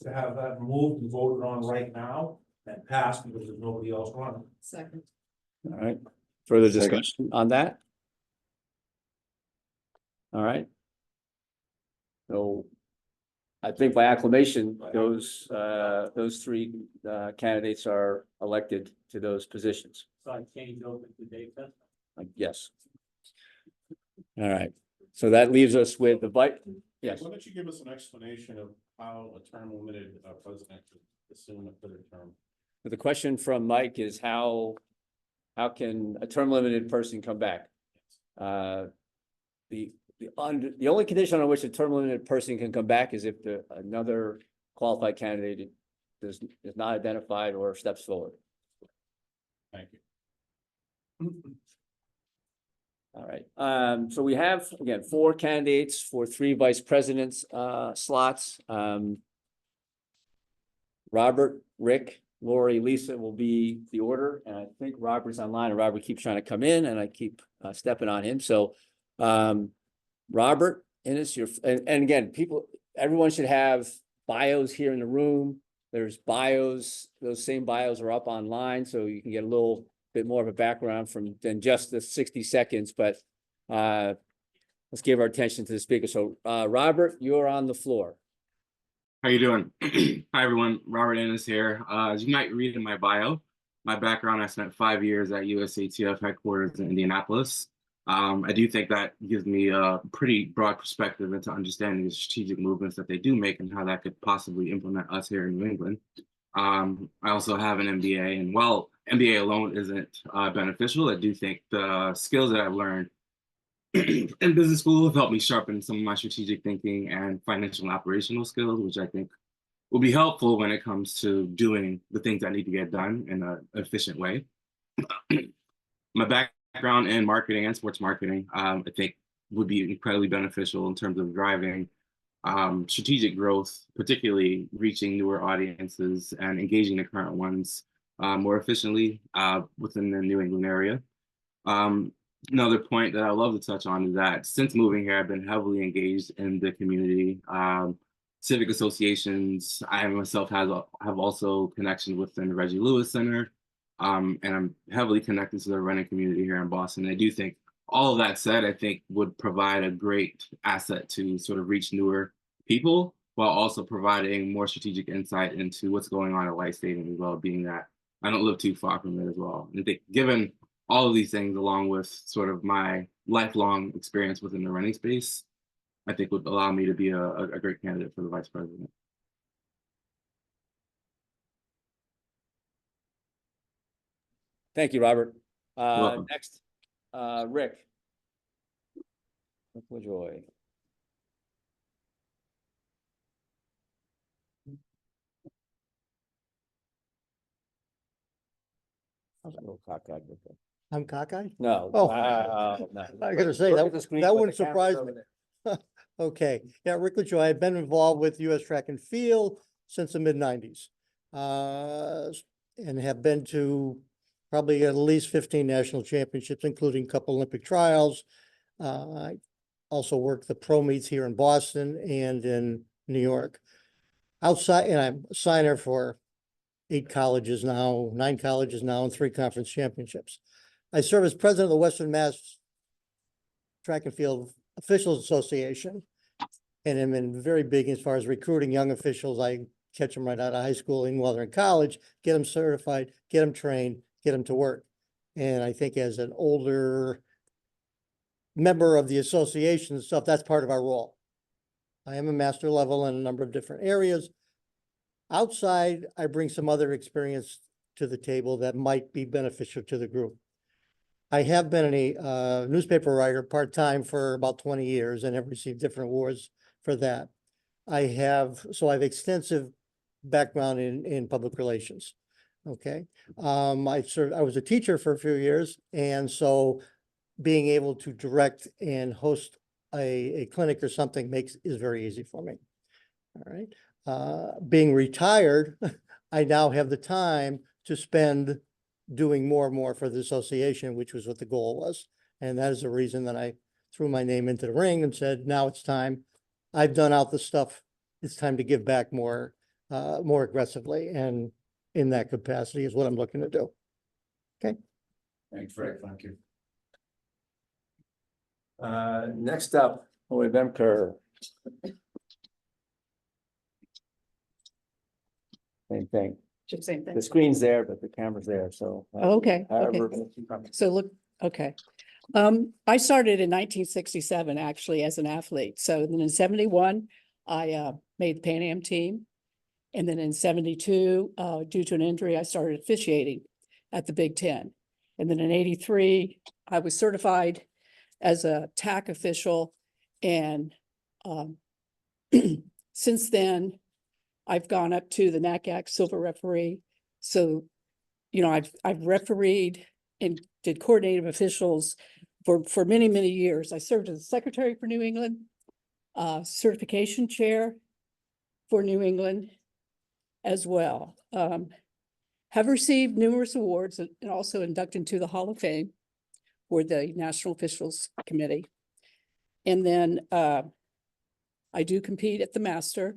to have that removed and voted on right now and passed because there's nobody else running. Second. All right. Further discussion on that? All right. So I think by acclamation, those 3 candidates are elected to those positions. So I change over to Dave Tesler. Yes. All right. So that leaves us with the vice. Yes. Why don't you give us an explanation of how a term limited president could assume a 3rd term? The question from Mike is how can a term limited person come back? The only condition on which a term limited person can come back is if another qualified candidate is not identified or steps forward. Thank you. All right. So we have, again, 4 candidates for 3 vice presidents slots. Robert, Rick, Lori, Lisa will be the order. And I think Robert's online, and Robert keeps trying to come in, and I keep stepping on him. So Robert, Innes, and again, everyone should have bios here in the room. There's bios, those same bios are up online, so you can get a little bit more of a background than just the 60 seconds, but let's give our attention to the speaker. So Robert, you're on the floor. How you doing? Hi everyone, Robert Innes here. As you might read in my bio, my background, I spent 5 years at USATF headquarters in Indianapolis. I do think that gives me a pretty broad perspective into understanding the strategic movements that they do make and how that could possibly implement us here in New England. I also have an MBA, and while MBA alone isn't beneficial, I do think the skills that I've learned in business school have helped me sharpen some of my strategic thinking and financial and operational skills, which I think will be helpful when it comes to doing the things that need to get done in an efficient way. My background in marketing and sports marketing, I think would be incredibly beneficial in terms of driving strategic growth, particularly reaching newer audiences and engaging the current ones more efficiently within the New England area. another point that I love to touch on is that since moving here, I've been heavily engaged in the community, civic associations. I myself have also connections within the Reggie Lewis Center, and I'm heavily connected to the running community here in Boston. I do think all of that said, I think would provide a great asset to sort of reach newer people while also providing more strategic insight into what's going on at White Stadium as well, being that I don't live too far from it as well. And I think given all of these things, along with sort of my lifelong experience within the running space, I think would allow me to be a great candidate for the vice president. Thank you, Robert. welcome. Next, Rick. Rick LaJoy. I was a little cockeyed with that. I'm cockeyed? No. Oh. No. I gotta say, Look that- at the screen that with wouldn't the cameras surprise over me. there. Okay, yeah, Rick LaJoy, I've been involved with US Track and Field since the mid-90s. And have been to probably at least 15 national championships, including a couple Olympic trials. I also worked the pro meets here in Boston and in New York. Outside, and I'm a signer for 8 colleges now, 9 colleges now, and 3 conference championships. I serve as president of the Western Mass Track and Field Officials Association. And I'm in very big as far as recruiting young officials. I catch them right out of high school and while they're in college, get them certified, get them trained, get them to work. And I think as an older member of the association and stuff, that's part of our role. I am a master level in a number of different areas. Outside, I bring some other experience to the table that might be beneficial to the group. I have been a newspaper writer part-time for about 20 years and have received different awards for that. I have extensive background in public relations. Okay. I was a teacher for a few years, and so being able to direct and host a clinic or something is very easy for me. All right. Being retired, I now have the time to spend doing more and more for the association, which was what the goal was. And that is the reason that I threw my name into the ring and said, now it's time. I've done out the stuff. It's time to give back more aggressively. And in that capacity is what I'm looking to do. Okay. Thanks, Rick. Thank you. Next up, Lloyd Bemker. Same thing. Same thing. The screen's there, but the camera's there, so. Okay, however, So look, okay. I started in 1967, actually, as an athlete. So then in 71, I made the Pan Am team. And then in 72, due to an injury, I started officiating at the Big Ten. And then in 83, I was certified as a TAC official. And since then, I've gone up to the NACAC silver referee. So, you know, I've refereed and did coordinative officials for many, many years. I served as secretary for New England, certification chair for New England as well. Have received numerous awards and also inducted into the Hall of Fame for the National Officials Committee. And then I do compete at the Master.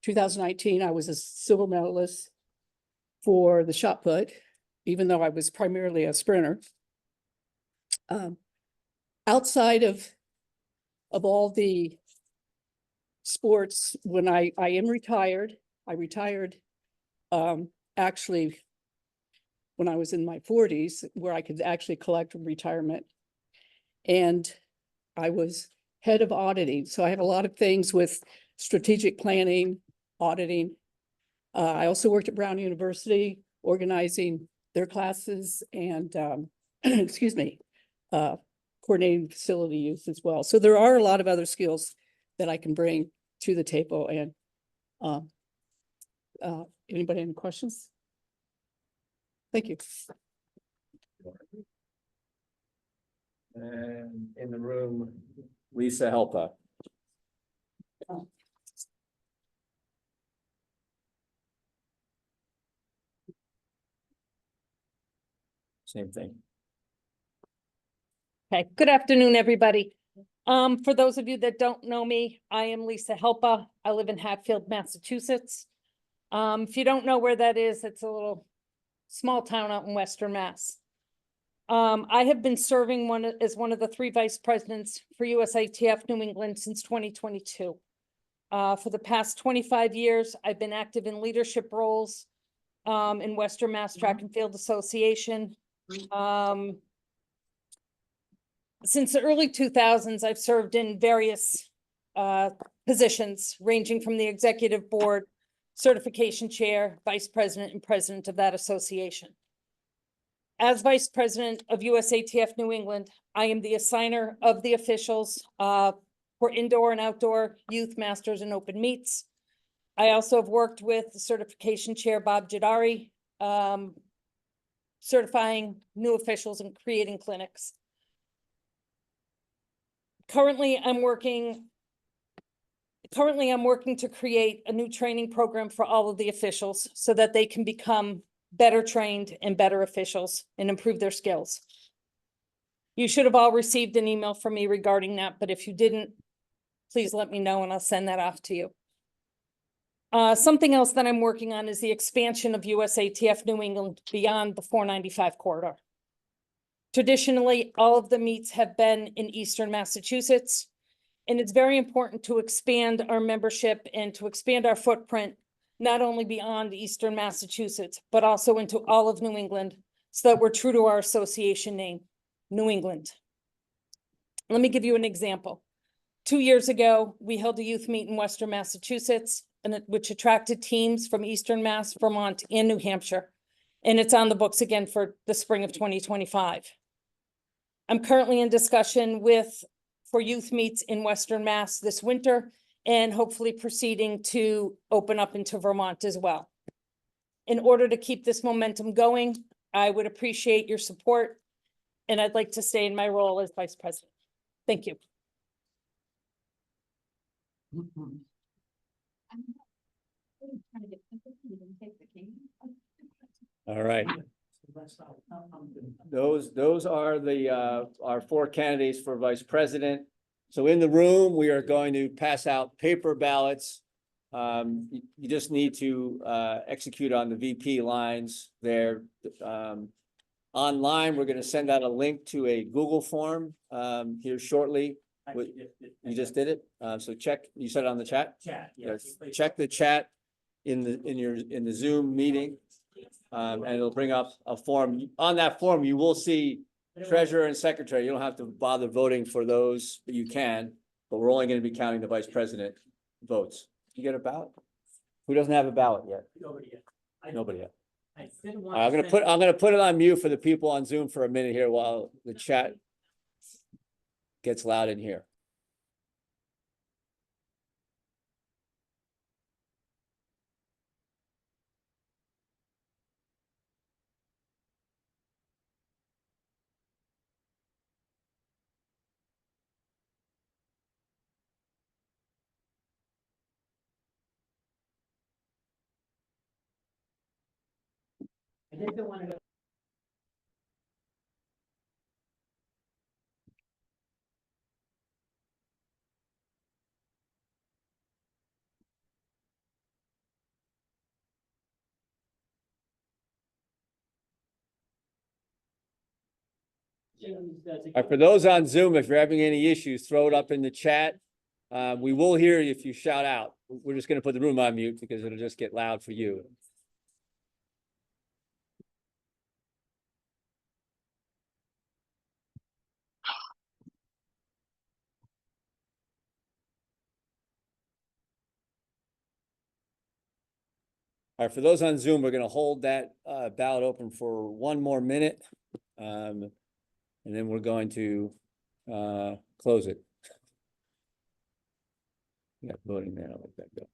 2019, I was a silver medalist for the shot put, even though I was primarily a sprinter. Outside of all the sports, when I am retired, I retired actually when I was in my 40s, where I could actually collect retirement. And I was head of auditing. So I have a lot of things with strategic planning, auditing. I also worked at Brown University, organizing their classes and, excuse me, coordinating facility use as well. So there are a lot of other skills that I can bring to the table. And anybody have any questions? Thank you. And in the room, Lisa Helpa. Same thing. Okay, good afternoon, everybody. For those of you that don't know me, I am Lisa Helpa. I live in Hatfield, Massachusetts. If you don't know where that is, it's a little small town out in Western Mass. I have been serving as one of the 3 vice presidents for USATF New England since 2022. For the past 25 years, I've been active in leadership roles in Western Mass Track and Field Association. Since the early 2000s, I've served in various positions ranging from the executive board, certification chair, vice president, and president of that association. As vice president of USATF New England, I am the assigner of the officials for indoor and outdoor youth masters and open meets. I also have worked with the certification chair, Bob Jadari, certifying new officials and creating clinics. Currently, I'm working to create a new training program for all of the officials so that they can become better trained and better officials and improve their skills. You should have all received an email from me regarding that, but if you didn't, please let me know and I'll send that off to you. Something else that I'm working on is the expansion of USATF New England beyond the 495 corridor. Traditionally, all of the meets have been in Eastern Massachusetts, and it's very important to expand our membership and to expand our footprint, not only beyond Eastern Massachusetts, but also into all of New England, so that we're true to our association name, New England. Let me give you an example. 2 years ago, we held a youth meet in Western Massachusetts, which attracted teams from Eastern Mass, Vermont, and New Hampshire. And it's on the books again for the spring of 2025. I'm currently in discussion for youth meets in Western Mass this winter, and hopefully proceeding to open up into Vermont as well. In order to keep this momentum going, I would appreciate your support, and I'd like to stay in my role as vice president. Thank you. All right. Those are our 4 candidates for vice president. So in the room, we are going to pass out paper ballots. You just need to execute on the VP lines there. Online, we're going to send out a link to a Google form here shortly. You just did it? So check, you said it on the chat? Chat, yes. Check the chat in the Zoom meeting. And it'll bring up a form. On that form, you will see treasurer and secretary. You don't have to bother voting for those, but you can, but we're only going to be counting the vice president votes. You get a ballot? Who doesn't have a ballot yet? Nobody yet. Nobody yet. I'm gonna put it on mute for the people on Zoom for a minute here while the chat gets loud in here. For those on Zoom, if you're having any issues, throw it up in the chat. We will hear you if you shout out. We're just going to put the room on mute because it'll just get loud for you. All right, for those on Zoom, we're going to hold that ballot open for 1 more minute. And then we're going to close it. Yeah, voting there. I'll let that go.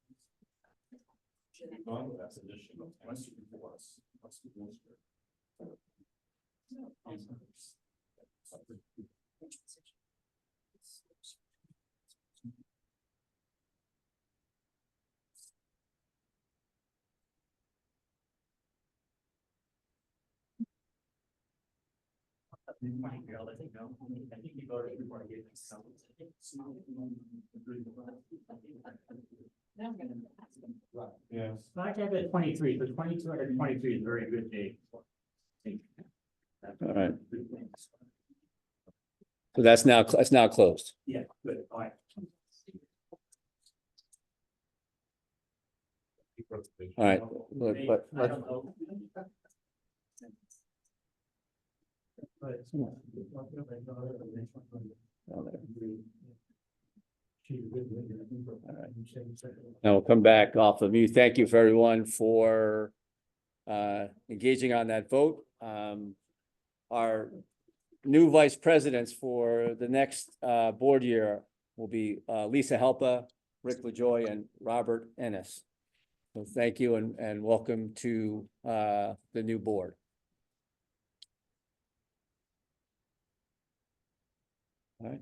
Yeah. I have at 23, but 22 out of 23 is a very good day. All right. So that's now closed. Yeah, good, all right. All right, but, I don't know. now we'll come back off of you. Thank you for everyone for engaging on that vote. Our new vice presidents for the next board year will be Lisa Helpa, Rick LaJoy, and Robert Ennis. So thank you and welcome to the new board. All right.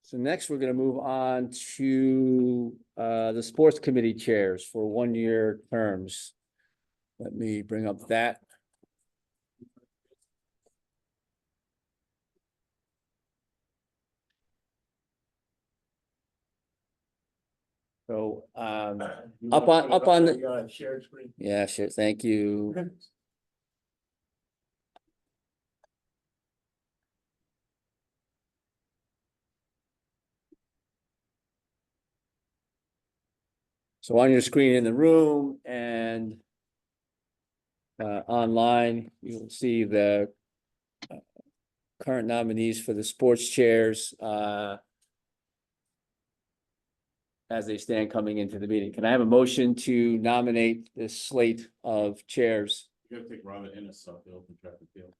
So next, we're going to move on to the sports committee chairs for one-year terms. Let me bring up that. So up on the shared screen. yeah, sure. Thank you. So on your screen in the room and online, you will see the current nominees for the sports chairs as they stand coming into the meeting. Can I have a motion to nominate this slate of chairs? You gotta take Robert Ennis off the open track and field.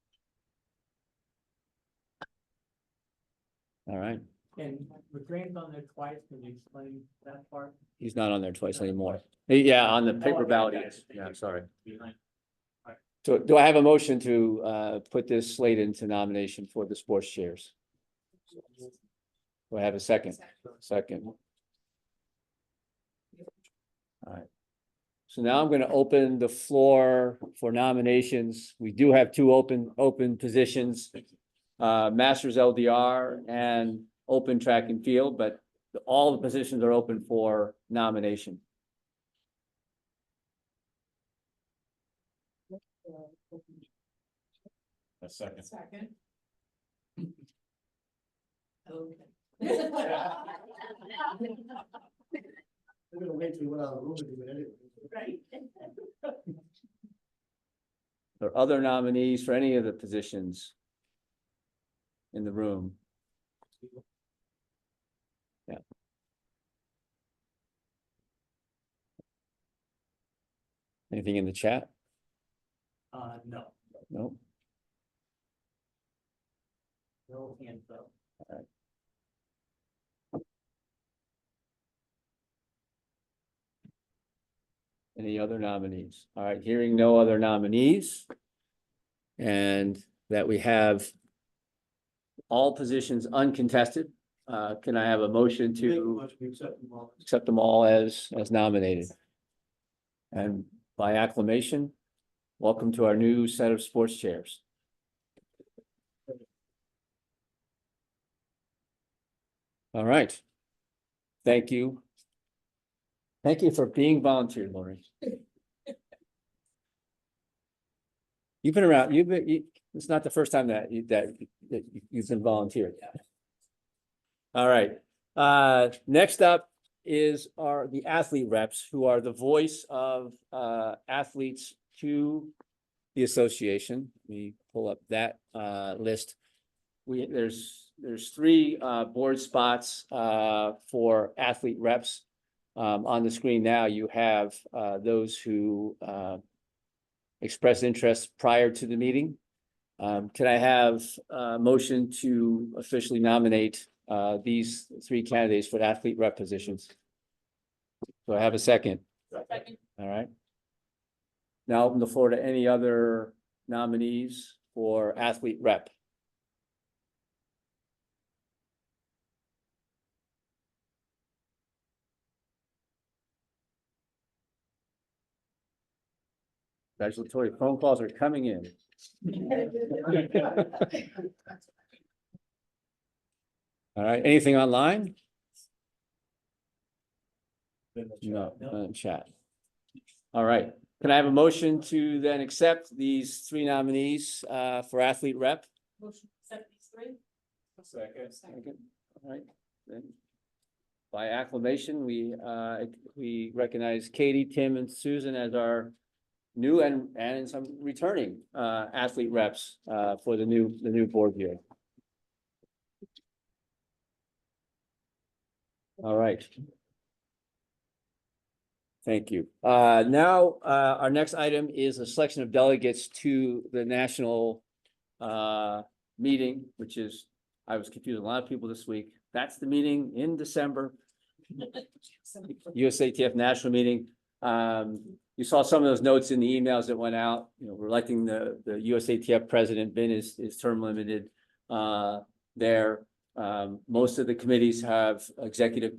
All right, And McGrane's on there twice, can you explain that part? he's not on there twice anymore. Yeah, on the paper ballot, he is. Yeah, I'm sorry. Behind. So do I have a motion to put this slate into nomination for the sports chairs? Do I have a second? Second. All right. So now I'm going to open the floor for nominations. We do have two open positions, Masters LDR and open track and field, but all the positions are open for nomination. A second. Second. We're gonna wait till you went out of the room to do it anyway. Right. There are other nominees for any of the positions in the room? Yeah. Anything in the chat? No, No. no hands up. Any other nominees? All right, hearing no other nominees. And that we have all positions uncontested. Can I have a motion to accept them all as nominated? And by acclamation, welcome to our new set of sports chairs. All right. Thank you. Thank you for being volunteer, Lori. You've been around, it's not the first time that you've been volunteering. All right, next up are the athlete reps, who are the voice of athletes to the association. Let me pull up that list. There's three board spots for athlete reps. On the screen now, you have those who express interest prior to the meeting. Can I have a motion to officially nominate these three candidates for athlete rep positions? Do I have a second? Second. All right. Now open the floor to any other nominees for athlete rep. Congratulatory phone calls are coming in. All right, anything online? No, chat. All right, can I have a motion to then accept these three nominees for athlete rep? Motion 73. Second. All right. Then by acclamation, we recognize Katie, Tim, and Susan as our new and some returning athlete reps for the new board here. All right. Thank you. Now, our next item is a selection of delegates to the national meeting, which is, I was confusing a lot of people this week. That's the meeting in December. USATF national meeting. You saw some of those notes in the emails that went out. You know, we're electing the USATF president. Ben is term limited there. Most of the committees have executive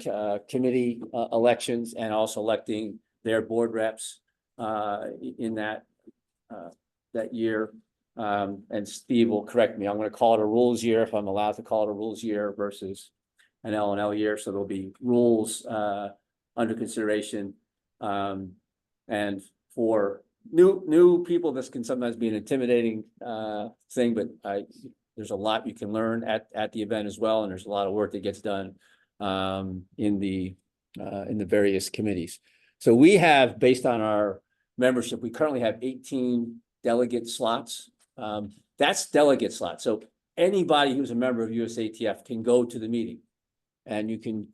committee elections and also electing their board reps in that year. And Steve will correct me. I'm going to call it a rules year if I'm allowed to call it a rules year versus an L&L year. So there'll be rules under consideration. And for new people, this can sometimes be an intimidating thing, but there's a lot you can learn at the event as well, and there's a lot of work that gets done in the various committees. So we have, based on our membership, we currently have 18 delegate slots. That's delegate slots. So anybody who's a member of USATF can go to the meeting, and you can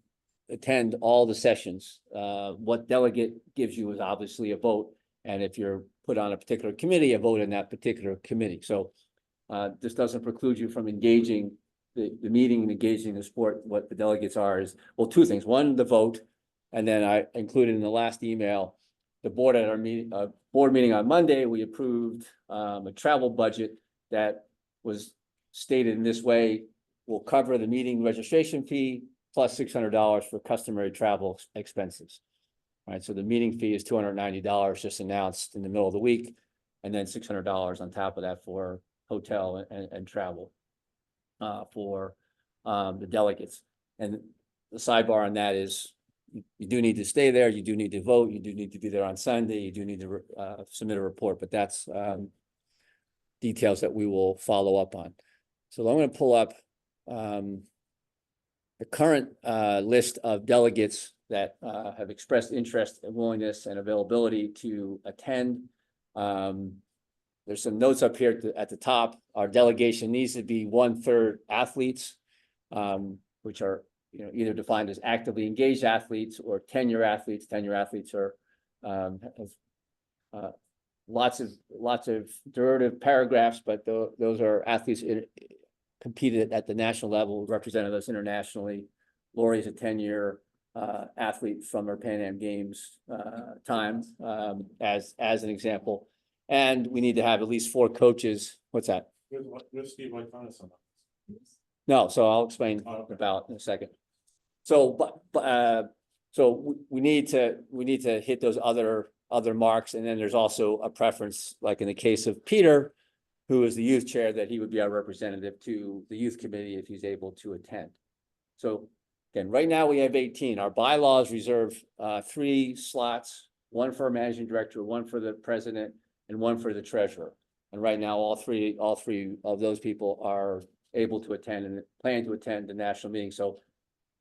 attend all the sessions. What delegate gives you is obviously a vote, and if you're put on a particular committee, a vote in that particular committee. So this doesn't preclude you from engaging the meeting and engaging the sport. What the delegates are is, well, two things. One, the vote, and then I included in the last email, the board at our meeting, board meeting on Monday, we approved a travel budget that was stated in this way: will cover the meeting registration fee plus $600 for customary travel expenses. All right, so the meeting fee is $290, just announced in the middle of the week, and then $600 on top of that for hotel and travel for the delegates. And the sidebar on that is you do need to stay there, you do need to vote, you do need to be there on Sunday, you do need to submit a report, but that's details that we will follow up on. So I'm going to pull up the current list of delegates that have expressed interest and willingness and availability to attend. There's some notes up here at the top. Our delegation needs to be 1/3 athletes, which are either defined as actively engaged athletes or tenure athletes. Tenure athletes are lots of derivative paragraphs, but those are athletes competed at the national level, represented us internationally. Lori is a 10-year athlete from her Pan Am Games time, as an example. And we need to have at least 4 coaches. What's that? With Steve Lyconis on that. No, so I'll explain about in a second. So, so we need to hit those other marks, and then there's also a preference, like in the case of Peter, who is the youth chair, that he would be our representative to the youth committee if he's able to attend. So again, right now we have 18. Our bylaws reserve 3 slots, 1 for a managing director, 1 for the president, and 1 for the treasurer. And right now, all three of those people are able to attend and plan to attend the national meeting. So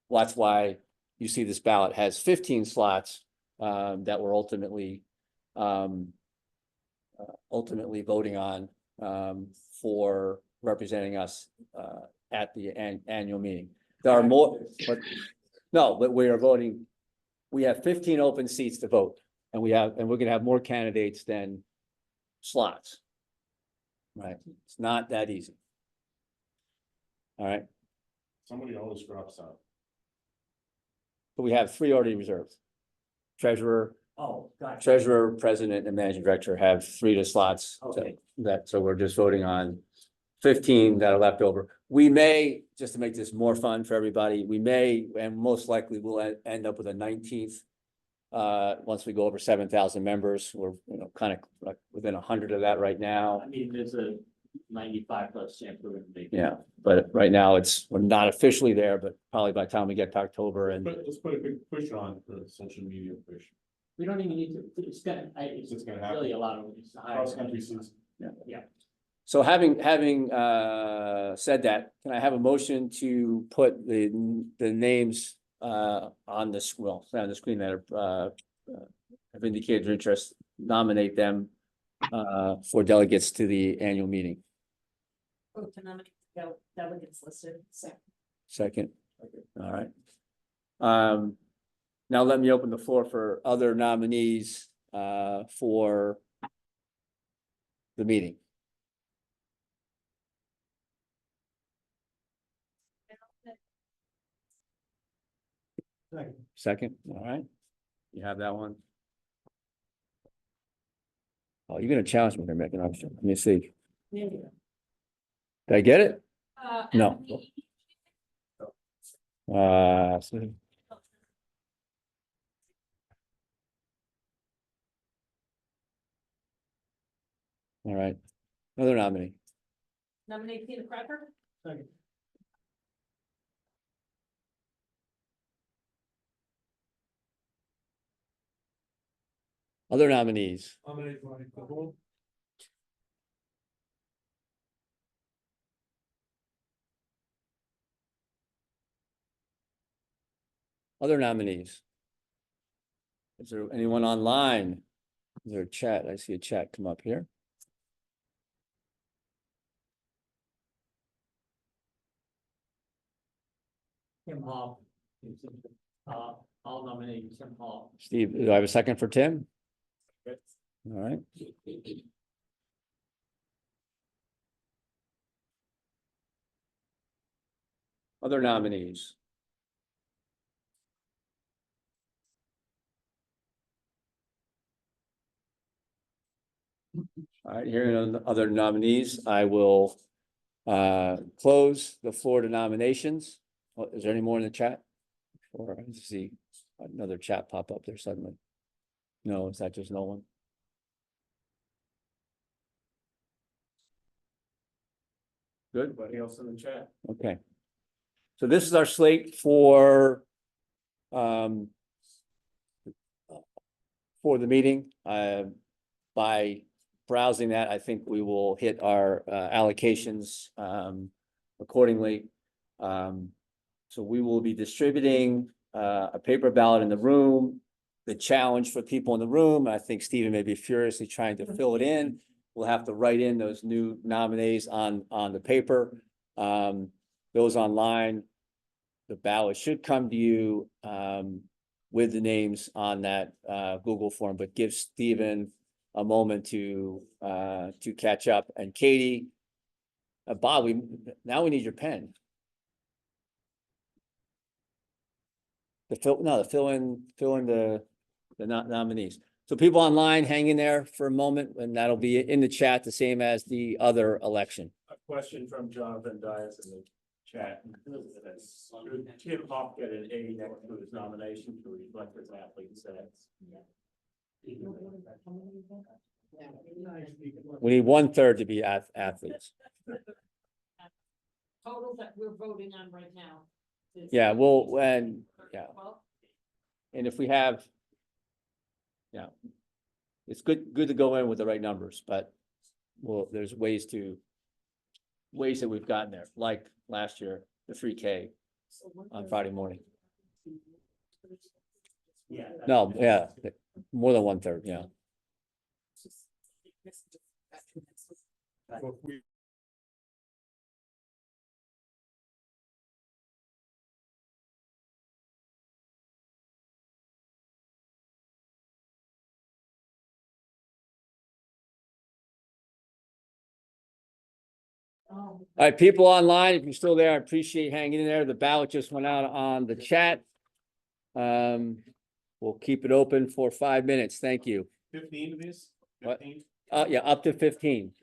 that's why you see this ballot has 15 slots that we're ultimately voting on for representing us at the annual meeting. There are more, but we are voting. We have 15 open seats to vote, and we're going to have more candidates than slots. Right? It's not that easy. All right. Somebody always drops out. But we have 3 already reserved. Treasurer, Oh, gotcha. treasurer, president, and managing director have 3 slots. Okay. So we're just voting on 15 that are left over. We may, just to make this more fun for everybody, we may, and most likely we'll end up with a 19th. Once we go over 7,000 members, we're kind of like within 100 of that right now. I mean, there's a 95% chance we're gonna make it. Yeah, but right now we're not officially there, but probably by the time we get to October and Let's put a big push on for social media push. We don't even need to, it's gonna, it's It's gonna happen. really a lot of. It's high. Cross-country season. so having said that, can I have a motion to put the names on the screen that have indicated their interest, nominate them for delegates to the annual meeting? Vote to nominate delegates listed. Second. All right. Now let me open the floor for other nominees for the meeting. Second, all right. You have that one. Oh, you're gonna challenge me to make an option. Let me see. Did I get it? No. All right, another nominee. Nominate Peter Cracker. Other nominees. Other nominees. Is there anyone online? Is there a chat? I see a chat come up here. Tim Hall. I'll nominate Tim Hall. Steve, do I have a second for Tim? All right. Other nominees. All right, hearing none other nominees, I will close the floor to nominations. Oh, is there any more in the chat? Or I see another chat pop up there suddenly. No, is that just no one? Good. Anybody else in the chat? Okay. So this is our slate for the meeting. By browsing that, I think we will hit our allocations accordingly. So we will be distributing a paper ballot in the room. The challenge for people in the room, I think Stephen may be furiously trying to fill it in. We'll have to write in those new nominees on the paper. Those online, the ballot should come to you with the names on that Google form, but give Stephen a moment to catch up. And Katie, Bob, now we need your pen. To fill in the nominees. So people online, hang in there for a moment, and that'll be in the chat, the same as the other election. A question from Jonathan Dias in the chat. Should Tim Hawk get an A next to his nomination to reflect his athlete status? We need 1/3 to be athletes. Total that we're voting on right now. is- Yeah, yeah. Well, And if we have, yeah, it's good to go in with the right numbers, but there's ways that we've gotten there, like last year, the 3K on Friday morning. Yeah. No, yeah, more than 1/3, yeah. All right, people online, if you're still there, I appreciate hanging in there. The ballot just went out on the chat. We'll keep it open for 5 minutes. Thank you. 15 of these? What? 15? Yeah, up to 15.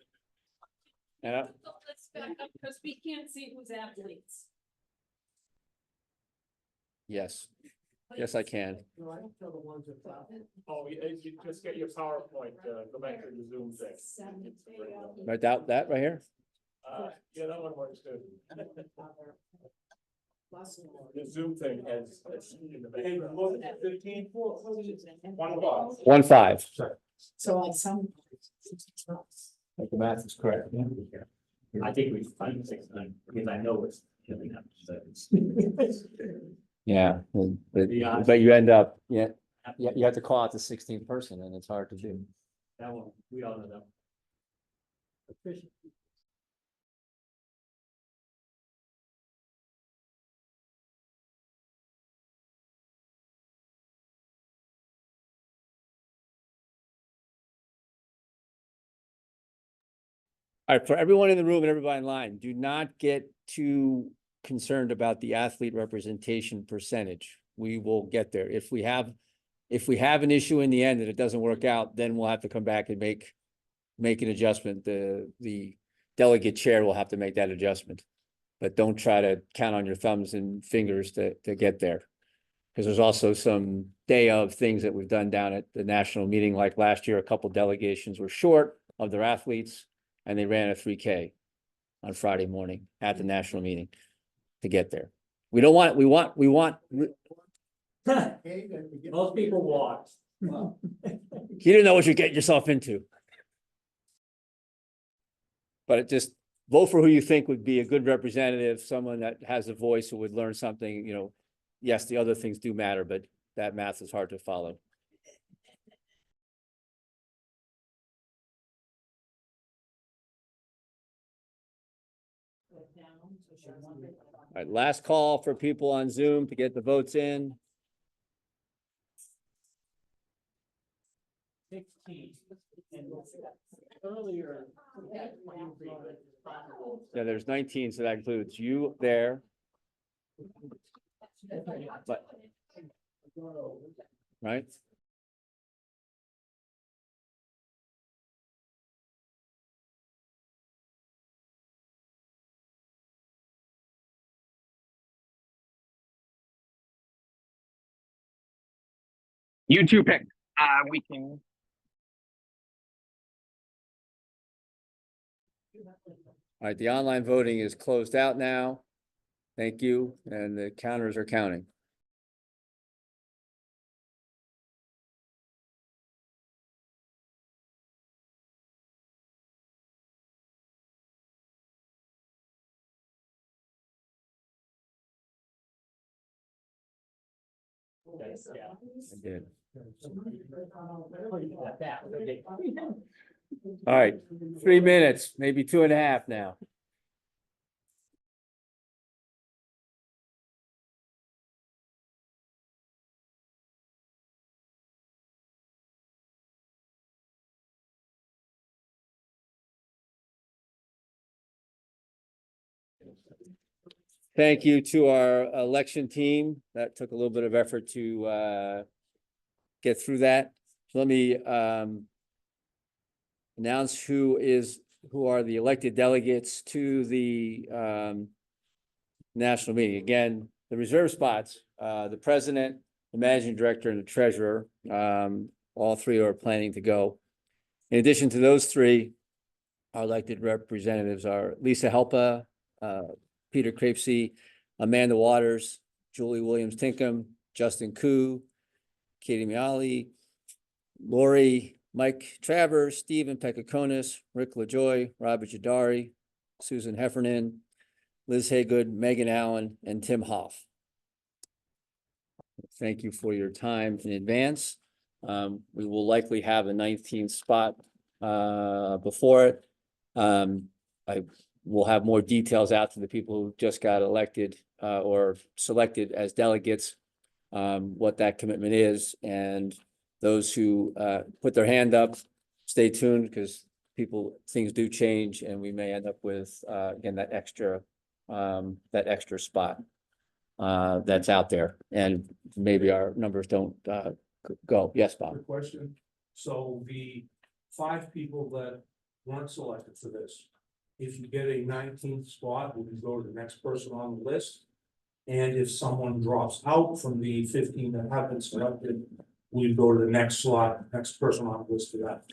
Yeah, Let's back up because we can't see who's athletes. yes. Yes, I can. Oh, you just get your PowerPoint, go back to the Zoom thing. Right out that right here? Yeah, that one works too. The Zoom thing has. In the background. 15. 1 5. 1-5. So on some. The math is correct. I think we find 6-9, because I know it's. Yeah, but you end up, you have to call out the 16th person and it's hard to do. That one, we all know that. All right, for everyone in the room and everybody in line, do not get too concerned about the athlete representation percentage. We will get there. If we have an issue in the end and it doesn't work out, then we'll have to come back and make an adjustment. The delegate chair will have to make that adjustment. But don't try to count on your thumbs and fingers to get there. Because there's also some day of things that we've done down at the national meeting, like last year, a couple delegations were short of their athletes and they ran a 3K on Friday morning at the national meeting to get there. We don't want, we want. Most people walk. You didn't know what you're getting yourself into. But just vote for who you think would be a good representative, someone that has a voice who would learn something, you know. Yes, the other things do matter, but that math is hard to follow. All right, last call for people on Zoom to get the votes in. 16. And earlier. Yeah, there's 19, so that includes you there. But, right? You two pick. We can. All right, the online voting is closed out now. Thank you, and the counters are counting. Yeah. I did. All right, 3 minutes, maybe 2.5 now. Thank you to our election team. That took a little bit of effort to get through that. So let me announce who are the elected delegates to the national meeting. Again, the reserve spots, the president, the managing director, and the treasurer, all three are planning to go. In addition to those three, our elected representatives are Lisa Helpa, Peter Crapesy, Amanda Waters, Julie Williams-Tinkham, Justin Koo, Katie Miali, Lori, Mike Travers, Stephen Pekakonis, Rick LaJoy, Robert Jadari, Susan Heffernan, Liz Haygood, Megan Allen, and Tim Hoff. Thank you for your time in advance. We will likely have a 19th spot before it. I will have more details out to the people who just got elected or selected as delegates, what that commitment is, and those who put their hand up, stay tuned, because things do change, and we may end up with again that extra spot that's out there, and maybe our numbers don't go. Yes, Bob. Quick question. So the 5 people that weren't selected for this, if you get a 19th spot, will you go to the next person on the list? And if someone drops out from the 15 that have been selected, we go to the next slot, next person on the list for that.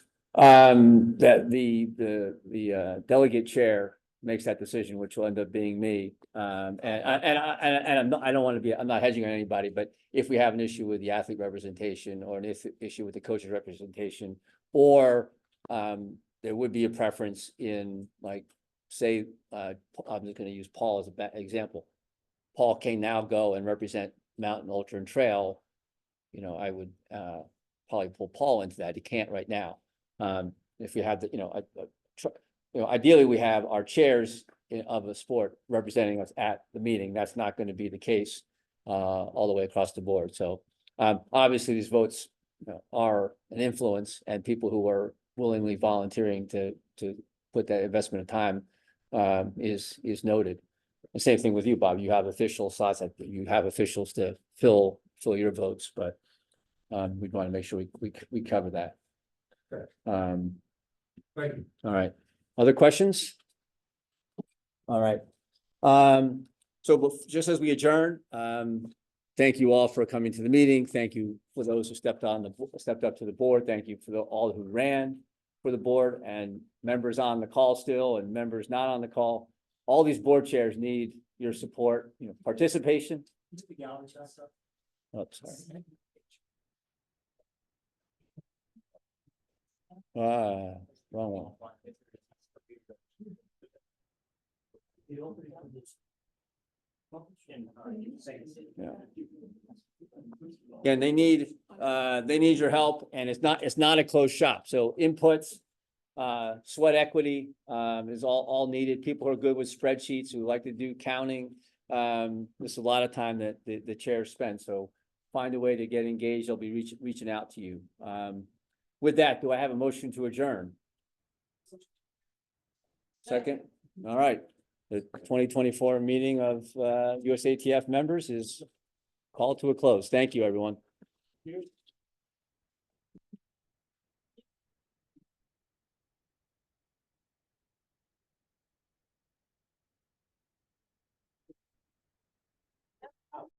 That the delegate chair makes that decision, which will end up being me. I don't want to be, I'm not hedging on anybody, but if we have an issue with the athlete representation or an issue with the coach's representation, or there would be a preference in, like, say, I'm just going to use Paul as an example. Paul can now go and represent Mountain, Ultra, and Trail. You know, I would probably pull Paul into that. He can't right now. If we have the, ideally we have our chairs of a sport representing us at the meeting. That's not going to be the case all the way across the board. So obviously these votes are an influence, and people who are willingly volunteering to put that investment of time is noted. The same thing with you, Bob. You have official slots that you have officials to fill your votes, but we'd want to make sure we cover that. Thank you. All right. Other questions? All right. So just as we adjourn, thank you all for coming to the meeting. Thank you for those who stepped up to the board. Thank you for all who ran for the board, and members on the call still and members not on the call. All these board chairs need your support, participation. Oh, sorry. Wrong one. Yeah. Again, they need your help, and it's not a closed shop. So inputs, sweat equity is all needed. People who are good with spreadsheets, who like to do counting. This is a lot of time that the chairs spend. So find a way to get engaged. They'll be reaching out to you. With that, do I have a motion to adjourn? Second. All right. The 2024 meeting of USATF members is called to a close. Thank you, everyone.